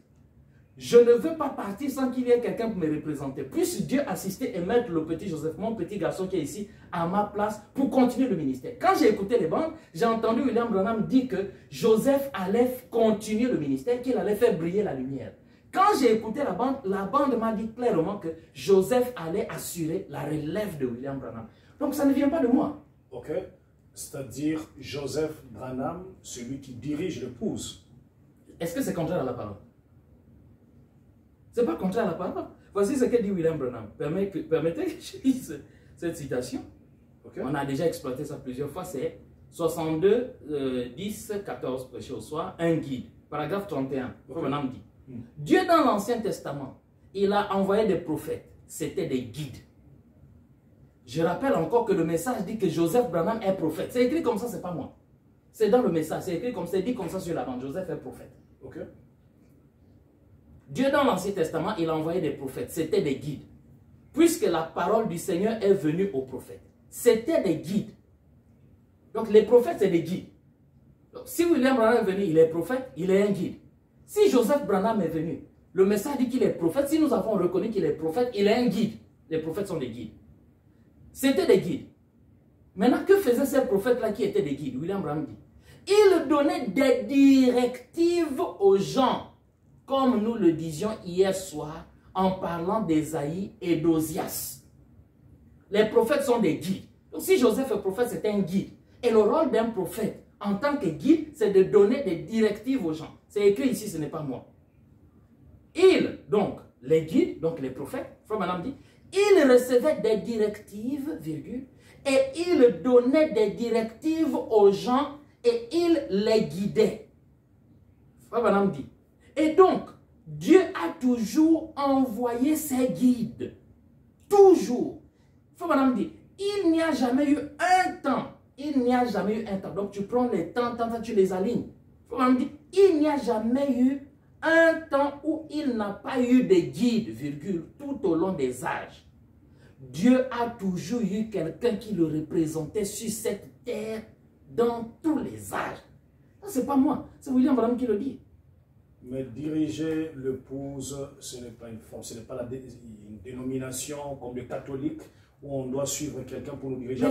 S2: Je ne veux pas partir sans qu'il y ait quelqu'un pour me représenter. Puisse Dieu assister et mettre le petit Joseph, mon petit garçon qui est ici, à ma place pour continuer le ministère. Quand j'ai écouté les bandes, j'ai entendu William Branham dire que Joseph allait continuer le ministère, qu'il allait faire briller la lumière. Quand j'ai écouté la bande m'a dit clairement que Joseph allait assurer la relève de William Branham. Donc ça ne vient pas de moi.
S1: Ok. C'est-à-dire Joseph Branham, celui qui dirige l'épouse.
S2: Est-ce que c'est contraire à la parole? Ce n'est pas contraire à la parole. Voici ce que dit William Branham. Permettez que je lise cette citation. Okay. On a déjà exploité ça plusieurs fois. C'est 62, 10, 14 prêchés au soir, un guide. Paragraphe 31. Okay. Branham dit Dieu dans l'Ancien Testament, il a envoyé des prophètes. C'était des guides. Je rappelle encore que le message dit que Joseph Branham est prophète. C'est écrit comme ça, ce n'est pas moi. C'est dans le message. C'est écrit comme ça, dit comme ça sur la bande. Joseph est prophète.
S1: Ok.
S2: Dieu dans l'Ancien Testament, il a envoyé des prophètes. C'était des guides. Puisque la parole du Seigneur est venue aux prophètes. C'était des guides. Donc les prophètes, c'est des guides. Donc, si William Branham est venu, il est prophète, il est un guide. Si Joseph Branham est venu, le message dit qu'il est prophète. Si nous avons reconnu qu'il est prophète, il est un guide. Les prophètes sont des guides. C'était des guides. Maintenant, que faisaient ces prophètes-là qui étaient des guides? William Branham dit. Ils donnaient des directives aux gens. Comme nous le disions hier soir en parlant d'Ésaïe et d'Osias. Les prophètes sont des guides. Donc si Joseph est prophète, c'est un guide. Et le rôle d'un prophète en tant que guide, c'est de donner des directives aux gens. C'est écrit ici, ce n'est pas moi. Ils, donc les guides, donc les prophètes, Frère Branham dit, ils recevaient des directives, virgule, et ils donnaient des directives aux gens et ils les guidaient. Frère Branham dit, et donc, Dieu a toujours envoyé ses guides. Toujours. Frère Branham dit, il n'y a jamais eu un temps. Il n'y a jamais eu un temps. Donc tu prends les temps, tu les alignes. Frère Branham dit, il n'y a jamais eu un temps où il n'a pas eu de guide, virgule, tout au long des âges. Dieu a toujours eu quelqu'un qui le représentait sur cette terre dans tous les âges. Ce n'est pas moi, c'est William Branham qui le dit.
S1: Mais diriger l'épouse, ce n'est pas une forme, ce n'est pas une dénomination comme le catholique où on doit suivre quelqu'un pour nous diriger.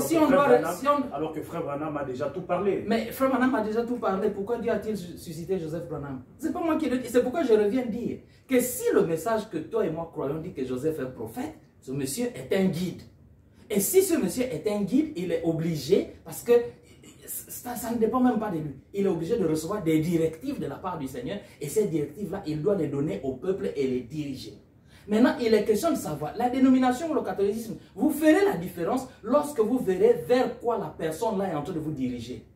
S1: Alors que Frère Branham a déjà tout parlé.
S2: Mais Frère Branham a déjà tout parlé. Pourquoi Dieu a-t-il suscité Joseph Branham? Ce n'est pas moi qui le dis. C'est pourquoi je reviens dire que si le message que toi et moi croyons dit que Joseph est prophète, ce monsieur est un guide. Et si ce monsieur est un guide, il est obligé, parce que ça ne dépend même pas de lui. Il est obligé de recevoir des directives de la part du Seigneur. Et ces directives-là, il doit les donner au peuple et les diriger. Maintenant, il est question de savoir, la dénomination ou le catholicisme, vous ferez la différence lorsque vous verrez vers quoi la personne-là est en train de vous diriger.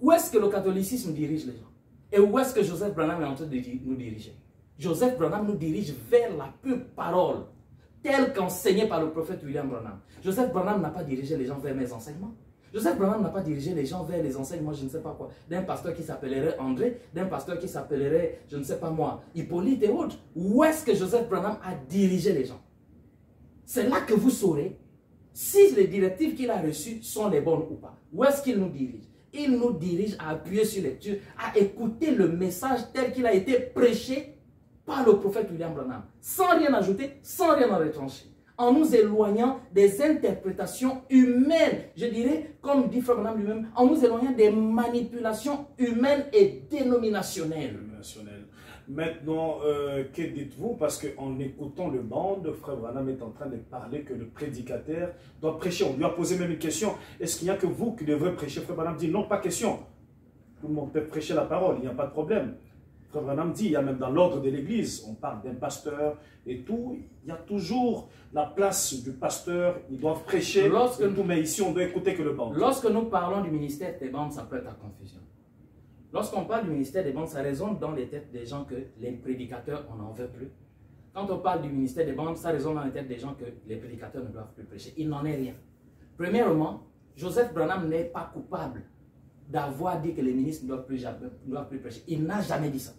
S2: Où est-ce que le catholicisme dirige les gens? Et où est-ce que Joseph Branham est en train de nous diriger? Joseph Branham nous dirige vers la pure parole, telle qu'enseignée par le prophète William Branham. Joseph Branham n'a pas dirigé les gens vers mes enseignements. Joseph Branham n'a pas dirigé les gens vers les enseignements, je ne sais pas quoi, d'un pasteur qui s'appellerait André, d'un pasteur qui s'appellerait, je ne sais pas moi, Hippolyte et autres. Où est-ce que Joseph Branham a dirigé les gens? C'est là que vous saurez si les directives qu'il a reçues sont les bonnes ou pas. Où est-ce qu'il nous dirige? Il nous dirige à appuyer sur lecture, à écouter le message tel qu'il a été prêché par le prophète William Branham, sans rien ajouter, sans rien en retrancher, en nous éloignant des interprétations humaines, je dirais, comme dit Frère Branham lui-même, en nous éloignant des manipulations humaines et dénominationnelles.
S1: Maintenant, que dites-vous? Parce qu'en écoutant le bande, Frère Branham est en train de parler que le prédicateur doit prêcher. On lui a posé même une question. Est-ce qu'il n'y a que vous qui devrez prêcher? Frère Branham dit non, pas question. Tout le monde peut prêcher la parole, il n'y a pas de problème. Frère Branham dit, il y a même dans l'ordre de l'Église, on parle d'un pasteur et tout, il y a toujours la place du pasteur, ils doivent prêcher, mais ici on doit écouter que le bande.
S2: Lorsque nous parlons du ministère des bandes, ça prête à confusion. Lorsqu'on parle du ministère des bandes, ça résonne dans les têtes des gens que les prédicateurs, on n'en veut plus. Quand on parle du ministère des bandes, ça résonne dans les têtes des gens que les prédicateurs ne doivent plus prêcher. Il n'en est rien. Premièrement, Joseph Branham n'est pas coupable d'avoir dit que les ministres ne doivent plus prêcher. Il n'a jamais dit ça.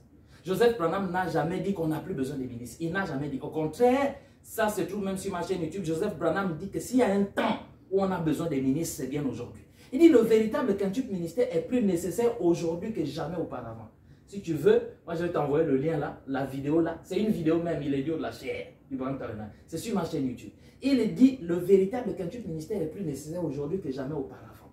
S2: Joseph Branham n'a jamais dit qu'on n'a plus besoin des ministres. Il n'a jamais dit. Au contraire, ça se trouve même sur ma chaîne YouTube. Joseph Branham dit que s'il y a un temps où on a besoin des ministres, c'est bien aujourd'hui. Il dit le véritable quintuple ministère est plus nécessaire aujourd'hui que jamais auparavant. Si tu veux, moi je vais t'envoyer le lien là, la vidéo là. C'est une vidéo même, il est dit de la chair du Branham Tabernacle. C'est sur ma chaîne YouTube. Il dit le véritable quintuple ministère est plus nécessaire aujourd'hui que jamais auparavant.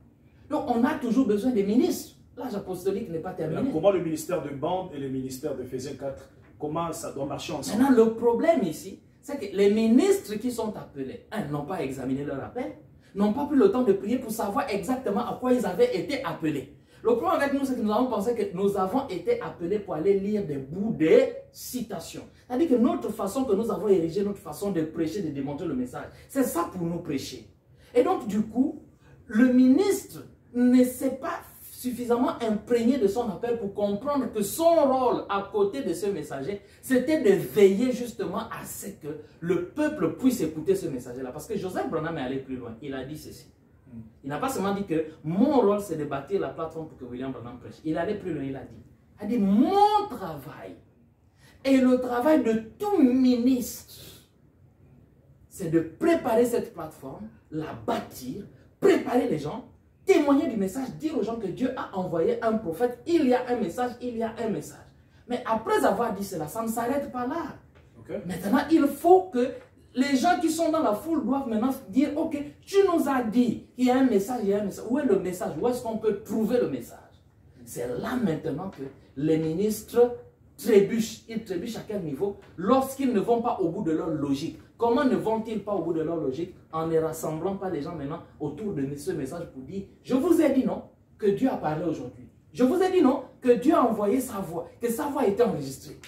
S2: Donc on a toujours besoin des ministres. L'âge apostolique n'est pas terminé.
S1: Comment le ministère de bande et le ministère de Ephésiens 4, comment ça doit marcher ensemble?
S2: Maintenant, le problème ici, c'est que les ministres qui sont appelés, n'ont pas examiné leur appel, n'ont pas pris le temps de prier pour savoir exactement à quoi ils avaient été appelés. Le problème avec nous, c'est que nous avons pensé que nous avons été appelés pour aller lire des bouts de citations. C'est-à-dire que notre façon que nous avons érigée, notre façon de prêcher, de démontrer le message, c'est ça pour nous prêcher. Et donc, du coup, le ministre ne s'est pas suffisamment imprégné de son appel pour comprendre que son rôle à côté de ce messager, c'était de veiller justement à ce que le peuple puisse écouter ce messager-là. Parce que Joseph Branham est allé plus loin. Il a dit ceci. Il n'a pas seulement dit que mon rôle, c'est de bâtir la plateforme pour que William Branham prêche. Il est allé plus loin. Il a dit mon travail et le travail de tout ministre, c'est de préparer cette plateforme, la bâtir, préparer les gens, témoigner du message, dire aux gens que Dieu a envoyé un prophète, il y a un message, il y a un message. Mais après avoir dit cela, ça ne s'arrête pas là. Okay. Maintenant, il faut que les gens qui sont dans la foule doivent maintenant dire, ok, tu nous as dit qu'il y a un message, il y a un message. Où est le message? Où est-ce qu'on peut trouver le message? C'est là maintenant que les ministres trébuchent. Ils trébuchent à quel niveau? Lorsqu'ils ne vont pas au bout de leur logique. Comment ne vont-ils pas au bout de leur logique? En ne rassemblant pas les gens maintenant autour de ce message pour dire, je vous ai dit non, que Dieu a parlé aujourd'hui. Je vous ai dit non, que Dieu a envoyé sa voix, que sa voix a été enregistrée.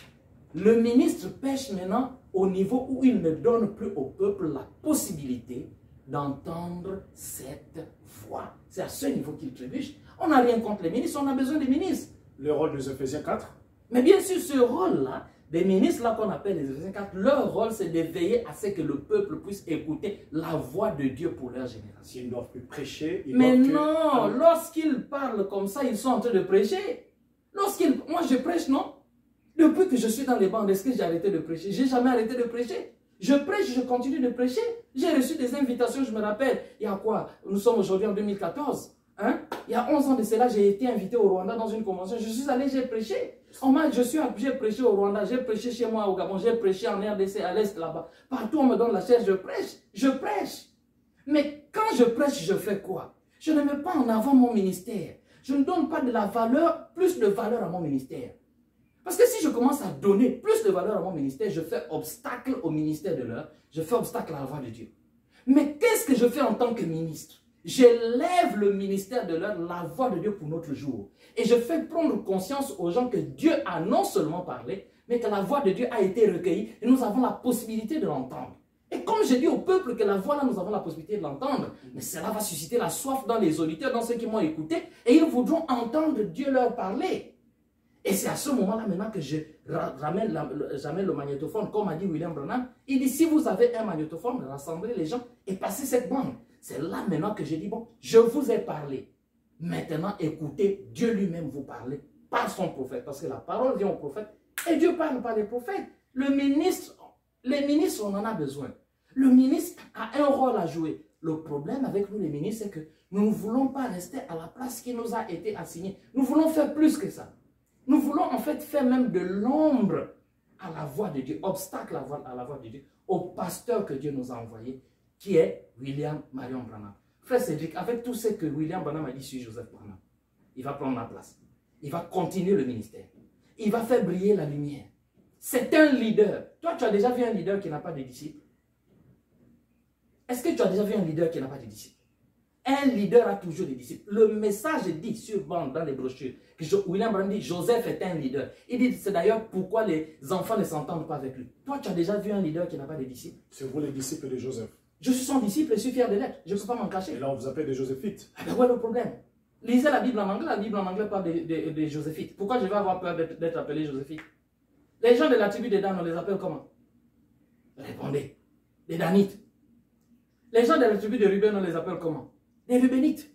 S2: Le ministre pêche maintenant au niveau où il ne donne plus au peuple la possibilité d'entendre cette voix. C'est à ce niveau qu'il trébuche. On n'a rien contre les ministres, on a besoin des ministres.
S1: Le rôle des Ephésiens 4.
S2: Mais bien sûr, ce rôle-là, des ministres là qu'on appelle les Ephésiens 4, leur rôle c'est de veiller à ce que le peuple puisse écouter la voix de Dieu pour leur génération.
S1: Ils ne doivent plus prêcher.
S2: Mais non, lorsqu'ils parlent comme ça, ils sont en train de prêcher. Moi je prêche, non? Depuis que je suis dans les bandes, est-ce que j'ai arrêté de prêcher? J'ai jamais arrêté de prêcher. Je prêche, je continue de prêcher. J'ai reçu des invitations, je me rappelle. Il y a quoi? Nous sommes aujourd'hui en 2014. Hein? Il y a 11 ans de cela, j'ai été invité au Rwanda dans une convention. Je suis allé, j'ai prêché. J'ai prêché au Rwanda, j'ai prêché chez moi au Gabon, j'ai prêché en RDC, à l'Est là-bas. Partout on me donne la chair, je prêche. Je prêche. Mais quand je prêche, je fais quoi? Je ne mets pas en avant mon ministère. Je ne donne pas de la valeur, plus de valeur à mon ministère. Parce que si je commence à donner plus de valeur à mon ministère, je fais obstacle au ministère de l'heure, je fais obstacle à la voix de Dieu. Mais qu'est-ce que je fais en tant que ministre? J'élève le ministère de l'heure, la voix de Dieu pour notre jour. Et je fais prendre conscience aux gens que Dieu a non seulement parlé, mais que la voix de Dieu a été recueillie et nous avons la possibilité de l'entendre. Et comme je dis au peuple que la voix là, nous avons la possibilité de l'entendre, mais cela va susciter la soif dans les auditeurs, dans ceux qui m'ont écouté, et ils voudront entendre Dieu leur parler. Et c'est à ce moment-là maintenant que je ramène le magnétophone, comme a dit William Branham. Il dit, si vous avez un magnétophone, rassemblez les gens et passez cette bande. C'est là maintenant que je dis, bon, je vous ai parlé. Maintenant, écoutez, Dieu lui-même vous parler par son prophète. Parce que la parole vient au prophète et Dieu parle par les prophètes. Les ministres, on en a besoin. Le ministre a un rôle à jouer. Le problème avec nous, les ministres, c'est que nous ne voulons pas rester à la place qui nous a été assignée. Nous voulons faire plus que ça. Nous voulons en fait faire même de l'ombre à la voix de Dieu, obstacle à la voix de Dieu, au pasteur que Dieu nous a envoyé, qui est William Marion Branham. Frère Cédric, avec tout ce que William Branham a dit sur Joseph Branham, il va prendre la place. Il va continuer le ministère. Il va faire briller la lumière. C'est un leader. Toi, tu as déjà vu un leader qui n'a pas de disciples? Est-ce que tu as déjà vu un leader qui n'a pas de disciples? Un leader a toujours des disciples. Le message dit sur bande dans les brochures que William Branham dit Joseph est un leader. Il dit c'est d'ailleurs pourquoi les enfants ne s'entendent pas avec lui. Toi, tu as déjà vu un leader qui n'a pas de disciples?
S1: C'est vous les disciples de Joseph.
S2: Je suis son disciple et je suis fier de l'être. Je ne peux pas m'en cacher.
S1: Et là, on vous appelle des Joséphites.
S2: Ah ben voilà le problème. Lisez la Bible en anglais parle de Joséphites. Pourquoi je vais avoir peur d'être appelé Joséphite? Les gens de la tribu de Dan, on les appelle comment? Répondez. Des Danites. Les gens de la tribu de Ruben, on les appelle comment? Des Rubénites.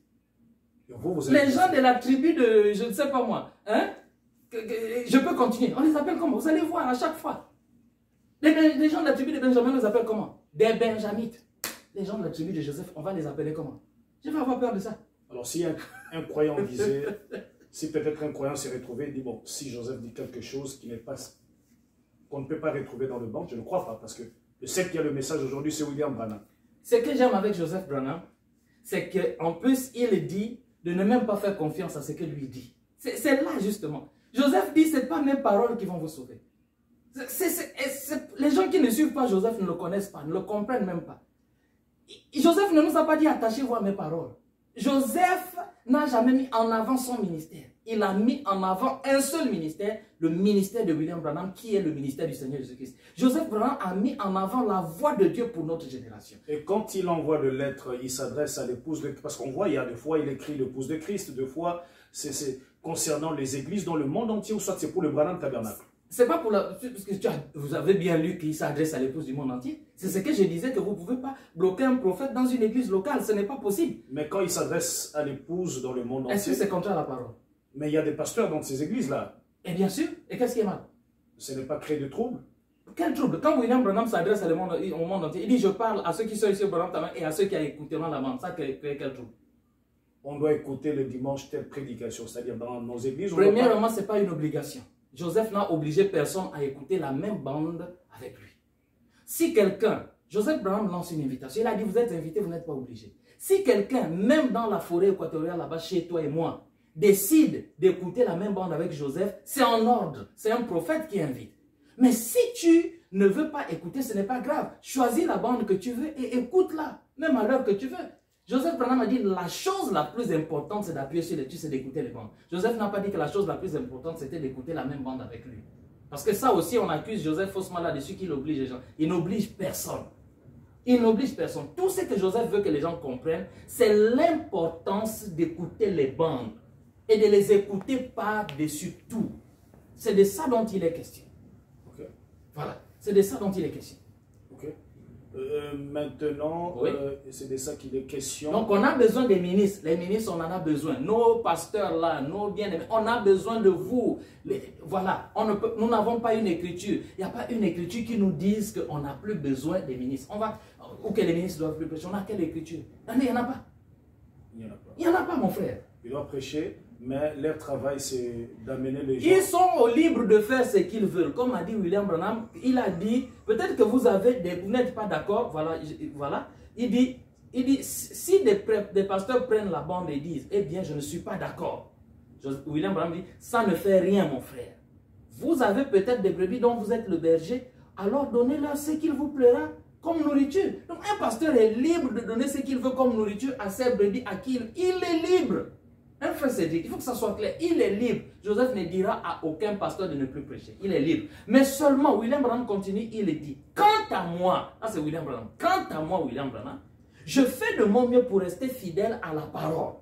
S2: Les gens de la tribu de, je ne sais pas moi, hein? Je peux continuer. On les appelle comment? Vous allez voir à chaque fois. Les gens de la tribu de Benjamin, on les appelle comment? Des Benjamites. Les gens de la tribu de Joseph, on va les appeler comment? Je vais avoir peur de ça.
S1: Alors si un croyant disait, si peut-être un croyant s'est retrouvé et dit, bon, si Joseph dit quelque chose qui n'est pas, qu'on ne peut pas retrouver dans le banc, je ne crois pas, parce que le seul qui a le message aujourd'hui, c'est William Branham.
S2: Ce que j'aime avec Joseph Branham, c'est qu'en plus, il dit de ne même pas faire confiance à ce que lui dit. C'est là justement. Joseph dit, ce n'est pas mes paroles qui vont vous sauver. Les gens qui ne suivent pas Joseph ne le connaissent pas, ne le comprennent même pas. Joseph ne nous a pas dit attachez-vous à mes paroles. Joseph n'a jamais mis en avant son ministère. Il a mis en avant un seul ministère, le ministère de William Branham, qui est le ministère du Seigneur Jésus-Christ. Joseph Branham a mis en avant la voix de Dieu pour notre génération.
S1: Et quand il envoie de lettres, il s'adresse à l'épouse de Christ. Parce qu'on voit, il y a des fois, il écrit l'épouse de Christ, des fois, c'est concernant les églises dans le monde entier, ou soit c'est pour le Branham Tabernacle.
S2: C'est pas pour la... Parce que vous avez bien lu qu'il s'adresse à l'épouse du monde entier. C'est ce que je disais, que vous ne pouvez pas bloquer un prophète dans une église locale. Ce n'est pas possible.
S1: Mais quand il s'adresse à l'épouse dans le monde entier...
S2: Est-ce que c'est contraire à la parole?
S1: Mais il y a des pasteurs dans ces églises-là.
S2: Et bien sûr. Et qu'est-ce qui est mal?
S1: Ce n'est pas créer de trouble.
S2: Quel trouble? Quand William Branham s'adresse au monde entier, il dit, je parle à ceux qui sont ici au Branham et à ceux qui écouteront la bande. Ça crée quel trouble?
S1: On doit écouter le dimanche telle prédication, c'est-à-dire dans nos églises.
S2: Premièrement, ce n'est pas une obligation. Joseph n'a obligé personne à écouter la même bande avec lui. Si quelqu'un, Joseph Branham lance une invitation, il a dit, vous êtes invité, vous n'êtes pas obligé. Si quelqu'un, même dans la forêt équatoriale, là-bas, chez toi et moi, décide d'écouter la même bande avec Joseph, c'est en ordre, c'est un prophète qui invite. Mais si tu ne veux pas écouter, ce n'est pas grave. Choisis la bande que tu veux et écoute-la, même à l'heure que tu veux. Joseph Branham a dit la chose la plus importante, c'est d'appuyer sur les tuyaux, c'est d'écouter les bandes. Joseph n'a pas dit que la chose la plus importante, c'était d'écouter la même bande avec lui. Parce que ça aussi, on accuse Joseph faussement là-dessus qu'il oblige les gens. Il n'oblige personne. Il n'oblige personne. Tout ce que Joseph veut que les gens comprennent, c'est l'importance d'écouter les bandes et de les écouter par-dessus tout. C'est de ça dont il est question.
S1: Okay.
S2: Voilà. C'est de ça dont il est question.
S1: Okay. Maintenant,
S2: oui.
S1: C'est de ça qu'il est question.
S2: Donc, on a besoin des ministres. Les ministres, on en a besoin. Nos pasteurs là, nos bien-aimés, on a besoin de vous. Voilà. Nous n'avons pas une écriture. Il n'y a pas une écriture qui nous dise qu'on n'a plus besoin des ministres. Ou que les ministres doivent plus prêcher. On a quelle écriture? Il n'y en a pas.
S1: Il n'y en a pas.
S2: Il n'y en a pas, mon frère.
S1: Ils doivent prêcher, mais leur travail, c'est d'amener les gens.
S2: Ils sont libres de faire ce qu'ils veulent. Comme a dit William Branham, il a dit, peut-être que vous n'êtes pas d'accord, voilà. Il dit, si des pasteurs prennent la bande et disent, eh bien, je ne suis pas d'accord. William Branham dit, ça ne fait rien, mon frère. Vous avez peut-être des brebis dont vous êtes le berger, alors donnez-leur ce qu'il vous plaira comme nourriture. Donc, un pasteur est libre de donner ce qu'il veut comme nourriture à ses brebis à qui il est libre. Un frère Cédric, il faut que ça soit clair, il est libre. Joseph ne dira à aucun pasteur de ne plus prêcher, il est libre. Mais seulement, William Branham continue, il dit, quant à moi, c'est William Branham, quant à moi, William Branham, je fais de mon mieux pour rester fidèle à la parole.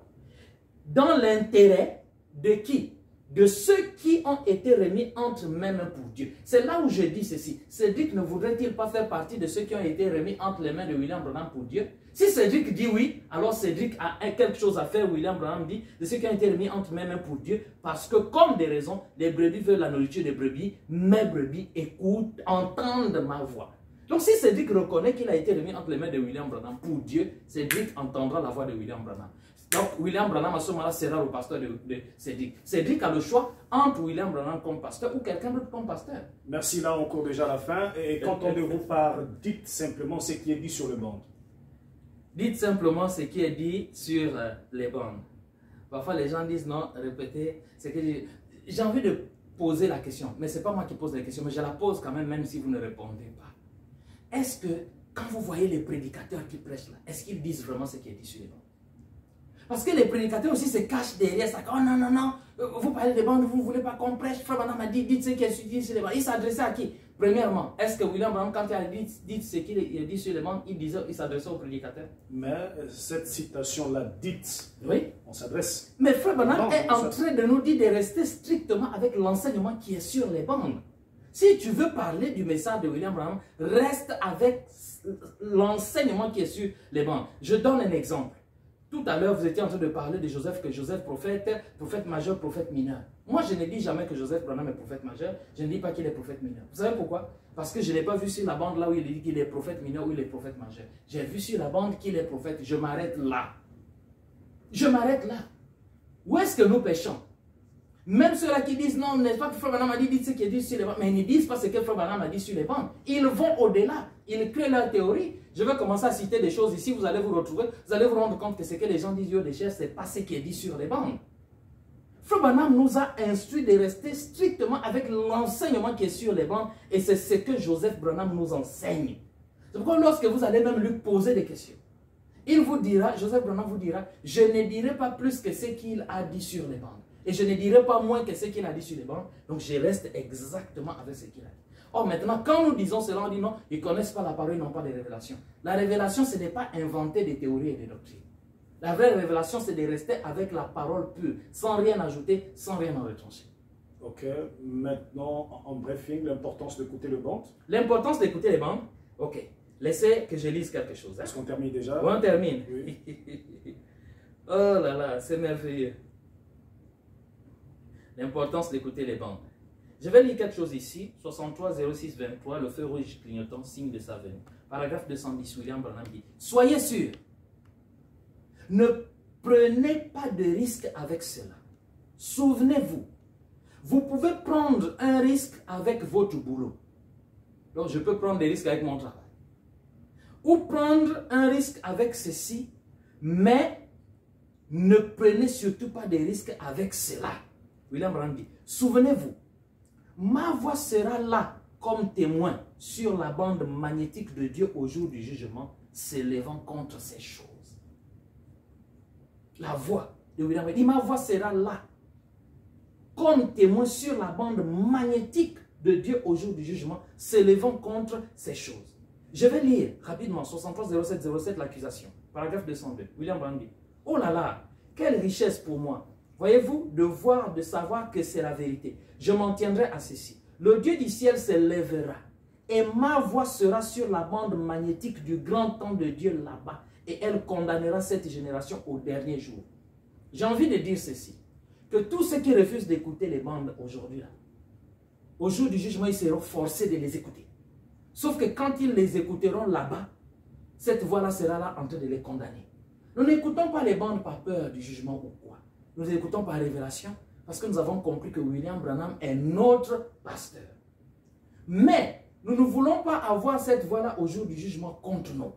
S2: Dans l'intérêt de qui? De ceux qui ont été remis entre mes mains pour Dieu. C'est là où je dis ceci. Cédric ne voudrait-il pas faire partie de ceux qui ont été remis entre les mains de William Branham pour Dieu? Si Cédric dit oui, alors Cédric a quelque chose à faire. William Branham dit de ceux qui ont été remis entre mes mains pour Dieu, parce que comme des raisons, les brebis veulent la nourriture des brebis, mes brebis écoutent, entendent ma voix. Donc si Cédric reconnaît qu'il a été remis entre les mains de William Branham pour Dieu, Cédric entendra la voix de William Branham. Donc William Branham à ce moment-là sera le pasteur de Cédric. Cédric a le choix entre William Branham comme pasteur ou quelqu'un d'autre comme pasteur.
S1: Merci, là on court déjà à la fin. Et qu'entendez-vous par dites simplement ce qui est dit sur le banc?
S2: Dites simplement ce qui est dit sur les bandes. Parfois les gens disent non, répétez. J'ai envie de poser la question, mais ce n'est pas moi qui pose la question, mais je la pose quand même si vous ne répondez pas. Est-ce que quand vous voyez les prédicateurs qui prêchent là, est-ce qu'ils disent vraiment ce qui est dit sur les bandes? Parce que les prédicateurs aussi se cachent derrière ça. Oh non, non, non, vous parlez des bandes, vous ne voulez pas qu'on prêche. Frère Branham a dit, dites ce qu'il a dit sur les bandes. Il s'adressait à qui? Premièrement, est-ce que William Branham, quand il a dit ce qu'il a dit sur les bandes, il s'adressait aux prédicateurs?
S1: Mais cette citation-là dite,
S2: oui,
S1: on s'adresse.
S2: Mais Frère Branham est en train de nous dire de rester strictement avec l'enseignement qui est sur les bandes. Si tu veux parler du message de William Branham, reste avec l'enseignement qui est sur les bandes. Je donne un exemple. Tout à l'heure, vous étiez en train de parler de Joseph, que Joseph prophète, prophète majeur, prophète mineur. Moi, je ne dis jamais que Joseph Branham est prophète majeur, je ne dis pas qu'il est prophète mineur. Vous savez pourquoi? Parce que je ne l'ai pas vu sur la bande là où il dit qu'il est prophète mineur ou il est prophète majeur. J'ai vu sur la bande qu'il est prophète. Je m'arrête là. Je m'arrête là. Où est-ce que nous péchons? Même ceux-là qui disent non, n'est-ce pas que Frère Branham a dit, dites ce qu'il a dit sur les bandes, mais ils ne disent pas ce que Frère Branham a dit sur les bandes. Ils vont au-delà, ils créent leur théorie. Je vais commencer à citer des choses ici, vous allez vous retrouver, vous allez vous rendre compte que ce que les gens disent des chairs, ce n'est pas ce qui est dit sur les bandes. Frère Branham nous a instruit de rester strictement avec l'enseignement qui est sur les bandes, et c'est ce que Joseph Branham nous enseigne. C'est pourquoi lorsque vous allez même lui poser des questions, il vous dira, Joseph Branham vous dira, je ne dirai pas plus que ce qu'il a dit sur les bandes. Et je ne dirai pas moins que ce qu'il a dit sur les bandes. Donc je reste exactement avec ce qu'il a dit. Or maintenant, quand nous disons cela, on dit non, ils ne connaissent pas la parole, ils n'ont pas de révélation. La révélation, ce n'est pas inventer des théories et des doctrines. La vraie révélation, c'est de rester avec la parole pure, sans rien ajouter, sans rien en retrancher.
S1: Ok, maintenant, en briefing, l'importance d'écouter le band.
S2: L'importance d'écouter les bandes, ok. Laissez que je lise quelque chose. Hein.
S1: Est-ce qu'on termine déjà?
S2: Oui, on termine.
S1: Oui.
S2: Oh là là, c'est merveilleux. L'importance d'écouter les bandes. Je vais lire quelque chose ici. 63 06 23, le feu rouge clignotant, signe de sa venue. Paragraphe 210, William Branham dit, soyez sûrs, ne prenez pas de risque avec cela. Souvenez-vous, vous pouvez prendre un risque avec votre boulot. Donc je peux prendre des risques avec mon travail. Ou prendre un risque avec ceci, mais ne prenez surtout pas de risques avec cela. William Branham dit, souvenez-vous, ma voix sera là comme témoin sur la bande magnétique de Dieu au jour du jugement, s'élevant contre ces choses. La voix de William Branham dit, ma voix sera là comme témoin sur la bande magnétique de Dieu au jour du jugement, s'élevant contre ces choses. Je vais lire rapidement 63 07 07 l'accusation, paragraphe 202. William Branham dit, oh là là, quelle richesse pour moi. Voyez-vous, de savoir que c'est la vérité. Je m'en tiendrai à ceci. Le Dieu du ciel se lèvera et ma voix sera sur la bande magnétique du grand temps de Dieu là-bas et elle condamnera cette génération au dernier jour. J'ai envie de dire ceci, que tous ceux qui refusent d'écouter les bandes aujourd'hui, au jour du jugement, ils seront forcés de les écouter. Sauf que quand ils les écouteront là-bas, cette voix-là sera là en train de les condamner. Nous n'écoutons pas les bandes par peur du jugement ou quoi. Nous écoutons par révélation parce que nous avons compris que William Branham est notre pasteur. Mais nous ne voulons pas avoir cette voix-là au jour du jugement contre nous.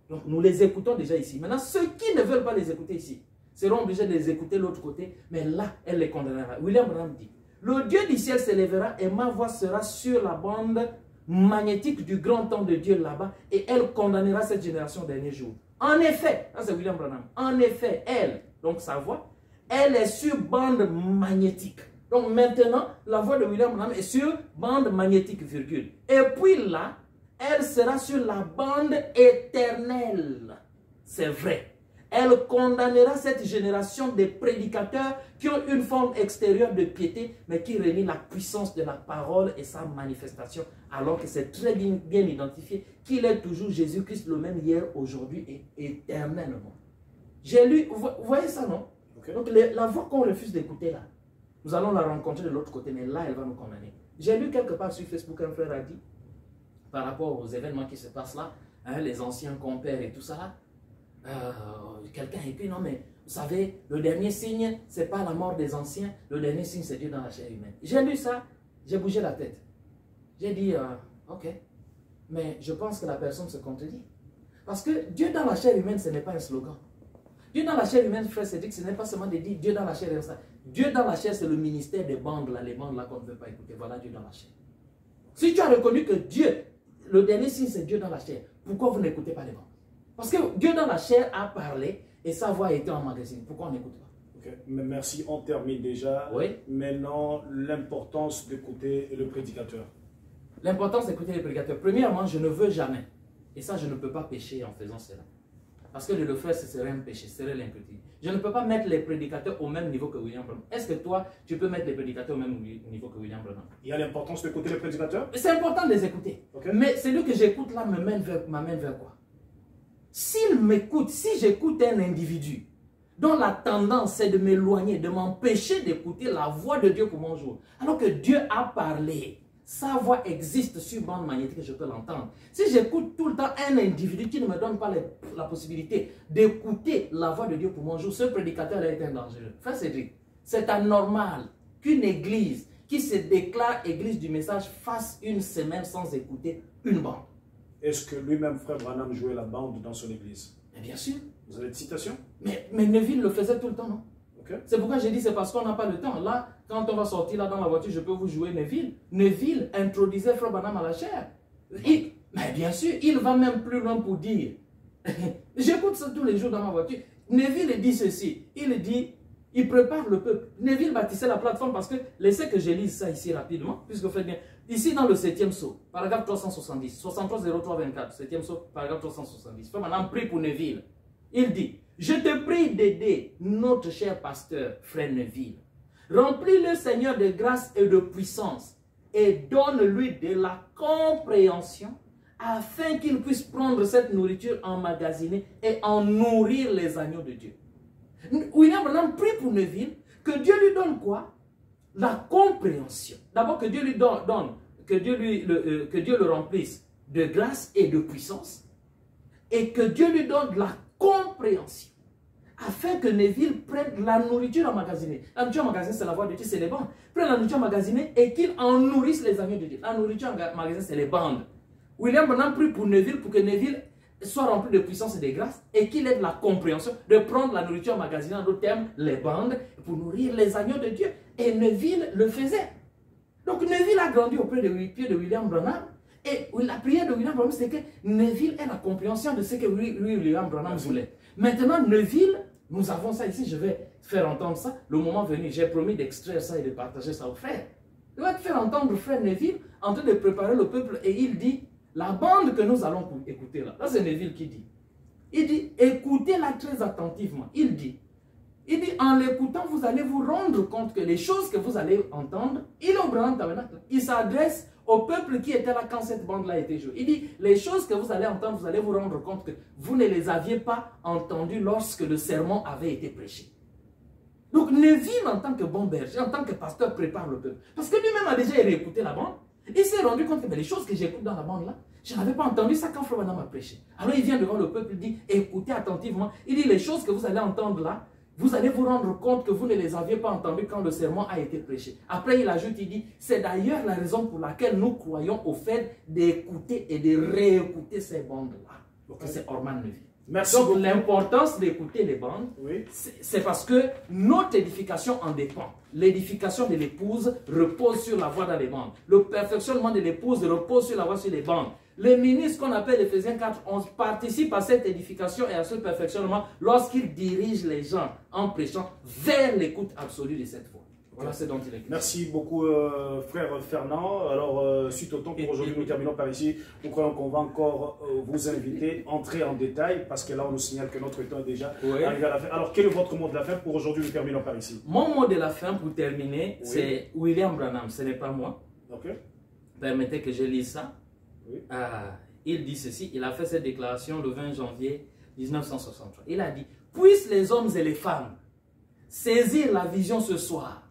S2: Donc nous les écoutons déjà ici. Maintenant, ceux qui ne veulent pas les écouter ici seront obligés de les écouter de l'autre côté, mais là, elle les condamnera. William Branham dit, le Dieu du ciel s'élèvera et ma voix sera sur la bande magnétique du grand temps de Dieu là-bas et elle condamnera cette génération au dernier jour. En effet, ça c'est William Branham, en effet, elle, donc sa voix, elle est sur bande magnétique. Donc maintenant, la voix de William Branham est sur bande magnétique, virgule. Et puis là, elle sera sur la bande éternelle. C'est vrai. Elle condamnera cette génération de prédicateurs qui ont une forme extérieure de piété, mais qui renient la puissance de la parole et sa manifestation, alors que c'est très bien identifié qu'il est toujours Jésus-Christ le même hier, aujourd'hui et éternellement. J'ai lu, vous voyez ça, non? Okay. Donc la voix qu'on refuse d'écouter là, nous allons la rencontrer de l'autre côté, mais là, elle va nous condamner. J'ai lu quelque part sur Facebook, un frère a dit, par rapport aux événements qui se passent là, hein, les anciens compères et tout ça là, quelqu'un écrit, non mais, vous savez, le dernier signe, ce n'est pas la mort des anciens, le dernier signe, c'est Dieu dans la chair humaine. J'ai lu ça, j'ai bougé la tête. J'ai dit, ok, mais je pense que la personne se contredit. Parce que Dieu dans la chair humaine, ce n'est pas un slogan. Dieu dans la chair humaine, frère Cédric, ce n'est pas seulement de dire Dieu dans la chair et ça. Dieu dans la chair, c'est le ministère des bandes là, les bandes là qu'on ne veut pas écouter. Voilà Dieu dans la chair. Si tu as reconnu que Dieu, le dernier signe, c'est Dieu dans la chair, pourquoi vous n'écoutez pas les bandes? Parce que Dieu dans la chair a parlé et sa voix a été emmagasinée. Pourquoi on n'écoute pas?
S1: Okay. Merci, on termine déjà.
S2: Oui.
S1: Maintenant, l'importance d'écouter le prédicateur.
S2: L'importance d'écouter le prédicateur. Premièrement, je ne veux jamais, et ça je ne peux pas pécher en faisant cela. Parce que de le faire, ce serait un péché, ce serait l'impureté. Je ne peux pas mettre les prédicateurs au même niveau que William Branham. Est-ce que toi, tu peux mettre les prédicateurs au même niveau que William Branham?
S1: Il y a l'importance d'écouter les prédicateurs?
S2: C'est important de les écouter. Okay. Mais celui que j'écoute là m'amène vers quoi? S'il m'écoute, si j'écoute un individu dont la tendance c'est de m'éloigner, de m'empêcher d'écouter la voix de Dieu pour mon jour, alors que Dieu a parlé, sa voix existe sur bande magnétique, je peux l'entendre. Si j'écoute tout le temps un individu qui ne me donne pas la possibilité d'écouter la voix de Dieu pour mon jour, ce prédicateur est un dangereux. Frère Cédric, c'est anormal qu'une église qui se déclare église du message fasse une semaine sans écouter une bande.
S1: Est-ce que lui-même, Frère Branham, jouait la bande dans son église?
S2: Mais bien sûr.
S1: Vous avez des citations?
S2: Mais Neville le faisait tout le temps, non?
S1: Okay.
S2: C'est pourquoi j'ai dit, c'est parce qu'on n'a pas le temps. Là, quand on va sortir là dans la voiture, je peux vous jouer Neville. Neville introduisait Frère Branham à la chair. Mais bien sûr, il va même plus loin pour dire. J'écoute ça tous les jours dans ma voiture. Neville dit ceci. Il dit, il prépare le peuple. Neville bâtissait la plateforme parce que, laissez que je lise ça ici rapidement, puisque vous faites bien. Ici dans le 7e sceau, paragraphe 370, 63 03 24, 7e sceau, paragraphe 370. Frère Branham prie pour Neville. Il dit, je te prie d'aider notre cher pasteur, frère Neville. Remplis-le, Seigneur, de grâce et de puissance et donne-lui de la compréhension afin qu'il puisse prendre cette nourriture emmagasinée et en nourrir les agneaux de Dieu. William Branham prie pour Neville que Dieu lui donne quoi? La compréhension. D'abord que Dieu lui donne, que Dieu le remplisse de grâce et de puissance et que Dieu lui donne la compréhension afin que Neville prenne la nourriture emmagasinée. La nourriture emmagasinée, c'est la voix de Dieu, c'est les bandes. Prenne la nourriture emmagasinée et qu'il en nourrisse les agneaux de Dieu. La nourriture emmagasinée, c'est les bandes. William Branham prie pour Neville pour que Neville soit rempli de puissance et de grâce et qu'il ait de la compréhension de prendre la nourriture emmagasinée, en d'autres termes, les bandes, pour nourrir les agneaux de Dieu. Et Neville le faisait. Donc Neville a grandi auprès des pieds de William Branham. Et la prière de William Branham, c'est que Neville ait la compréhension de ce que William Branham voulait. Maintenant, Neville, nous avons ça ici, je vais faire entendre ça. Le moment venu, j'ai promis d'extraire ça et de partager ça aux frères. Il va te faire entendre frère Neville en train de préparer le peuple et il dit, la bande que nous allons écouter là, c'est Neville qui dit. Il dit, écoutez-la très attentivement. Il dit, en l'écoutant, vous allez vous rendre compte que les choses que vous allez entendre, il s'adresse au peuple qui était là quand cette bande-là était jouée. Il dit, les choses que vous allez entendre, vous allez vous rendre compte que vous ne les aviez pas entendues lorsque le sermon avait été prêché. Donc Neville, en tant que bon berger, en tant que pasteur, prépare le peuple. Parce que lui-même a déjà réécouté la bande. Il s'est rendu compte que les choses que j'écoute dans la bande là, je n'avais pas entendu ça quand Frère Branham a prêché. Alors il vient devant le peuple, il dit, écoutez attentivement. Il dit, les choses que vous allez entendre là, vous allez vous rendre compte que vous ne les aviez pas entendues quand le sermon a été prêché. Après il ajoute, il dit, c'est d'ailleurs la raison pour laquelle nous croyons au fait d'écouter et de réécouter ces bandes-là. Donc c'est Orman Neville.
S1: Merci.
S2: Donc l'importance d'écouter les bandes,
S1: oui,
S2: c'est parce que notre édification en dépend. L'édification de l'épouse repose sur la voix dans les bandes. Le perfectionnement de l'épouse repose sur la voix sur les bandes. Les ministres qu'on appelle Ephésiens 4, 11 participent à cette édification et à ce perfectionnement lorsqu'ils dirigent les gens en prêchant vers l'écoute absolue de cette voix. Voilà ce dont il est question.
S1: Merci beaucoup, frère Fernand. Alors, suite au temps pour aujourd'hui, nous terminons par ici. Nous croyons qu'on va encore vous inviter, entrer en détail, parce que là, on nous signale que notre temps est déjà arrivé à la fin. Alors, quel est votre mot de la fin pour aujourd'hui? Nous terminons par ici.
S2: Mon mot de la fin, pour terminer, c'est William Branham. Ce n'est pas moi. Permettez que je lise ça. Il dit ceci. Il a fait cette déclaration le 20 janvier 1963. Il a dit, puissent les hommes et les femmes saisir la vision ce soir,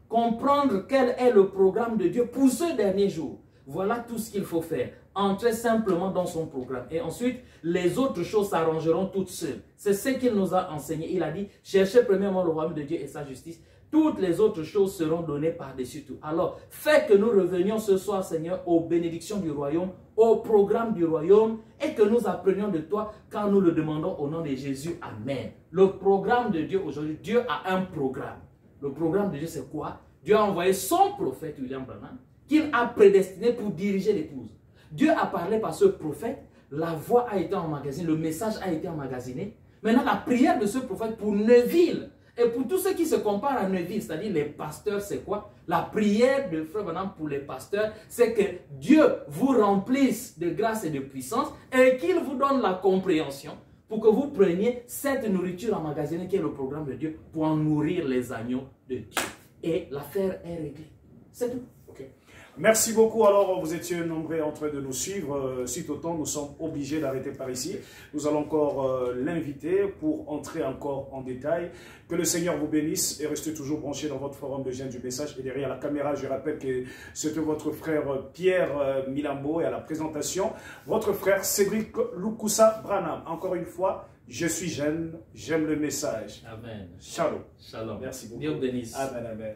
S2: comprendre quel est le programme de Dieu pour ce dernier jour. Voilà tout ce qu'il faut faire. Entrer simplement dans son programme. Et ensuite, les autres choses s'arrangeront toutes seules. C'est ce qu'il nous a enseigné. Il a dit, cherchez premièrement le royaume de Dieu et sa justice. Toutes les autres choses seront données par-dessus tout. Alors, fais que nous revenions ce soir, Seigneur, aux bénédictions du royaume, au programme du royaume, et que nous apprenions de toi quand nous le demandons au nom de Jésus. Amen. Le programme de Dieu aujourd'hui, Dieu a un programme. Le programme de Dieu, c'est quoi? Dieu a envoyé son prophète, William Branham, qu'il a prédestiné pour diriger l'épouse. Dieu a parlé par ce prophète, la voix a été emmagasinée, le message a été emmagasiné. Maintenant, la prière de ce prophète pour Neuville, et pour tous ceux qui se comparent à Neuville, c'est-à-dire les pasteurs, c'est quoi? La prière de Frère Branham pour les pasteurs, c'est que Dieu vous remplisse de grâce et de puissance et qu'il vous donne la compréhension pour que vous preniez cette nourriture emmagasinée qui est le programme de Dieu pour en nourrir les agneaux de Dieu. Et l'affaire est réglée. C'est tout.
S1: Okay. Merci beaucoup. Alors, vous étiez nombreux en train de nous suivre. Suite au temps, nous sommes obligés d'arrêter par ici. Nous allons encore l'inviter pour entrer encore en détail. Que le Seigneur vous bénisse et restez toujours branchés dans votre forum de Jeune du Message. Et derrière la caméra, je rappelle que c'était votre frère Pierre Milambo et à la présentation, votre frère Cédric Lukusa Branham. Encore une fois, je suis jeune, j'aime le message.
S2: Amen.
S1: Shalom.
S2: Shalom.
S1: Merci beaucoup.
S2: Dieu bénisse.
S1: Amen, amen.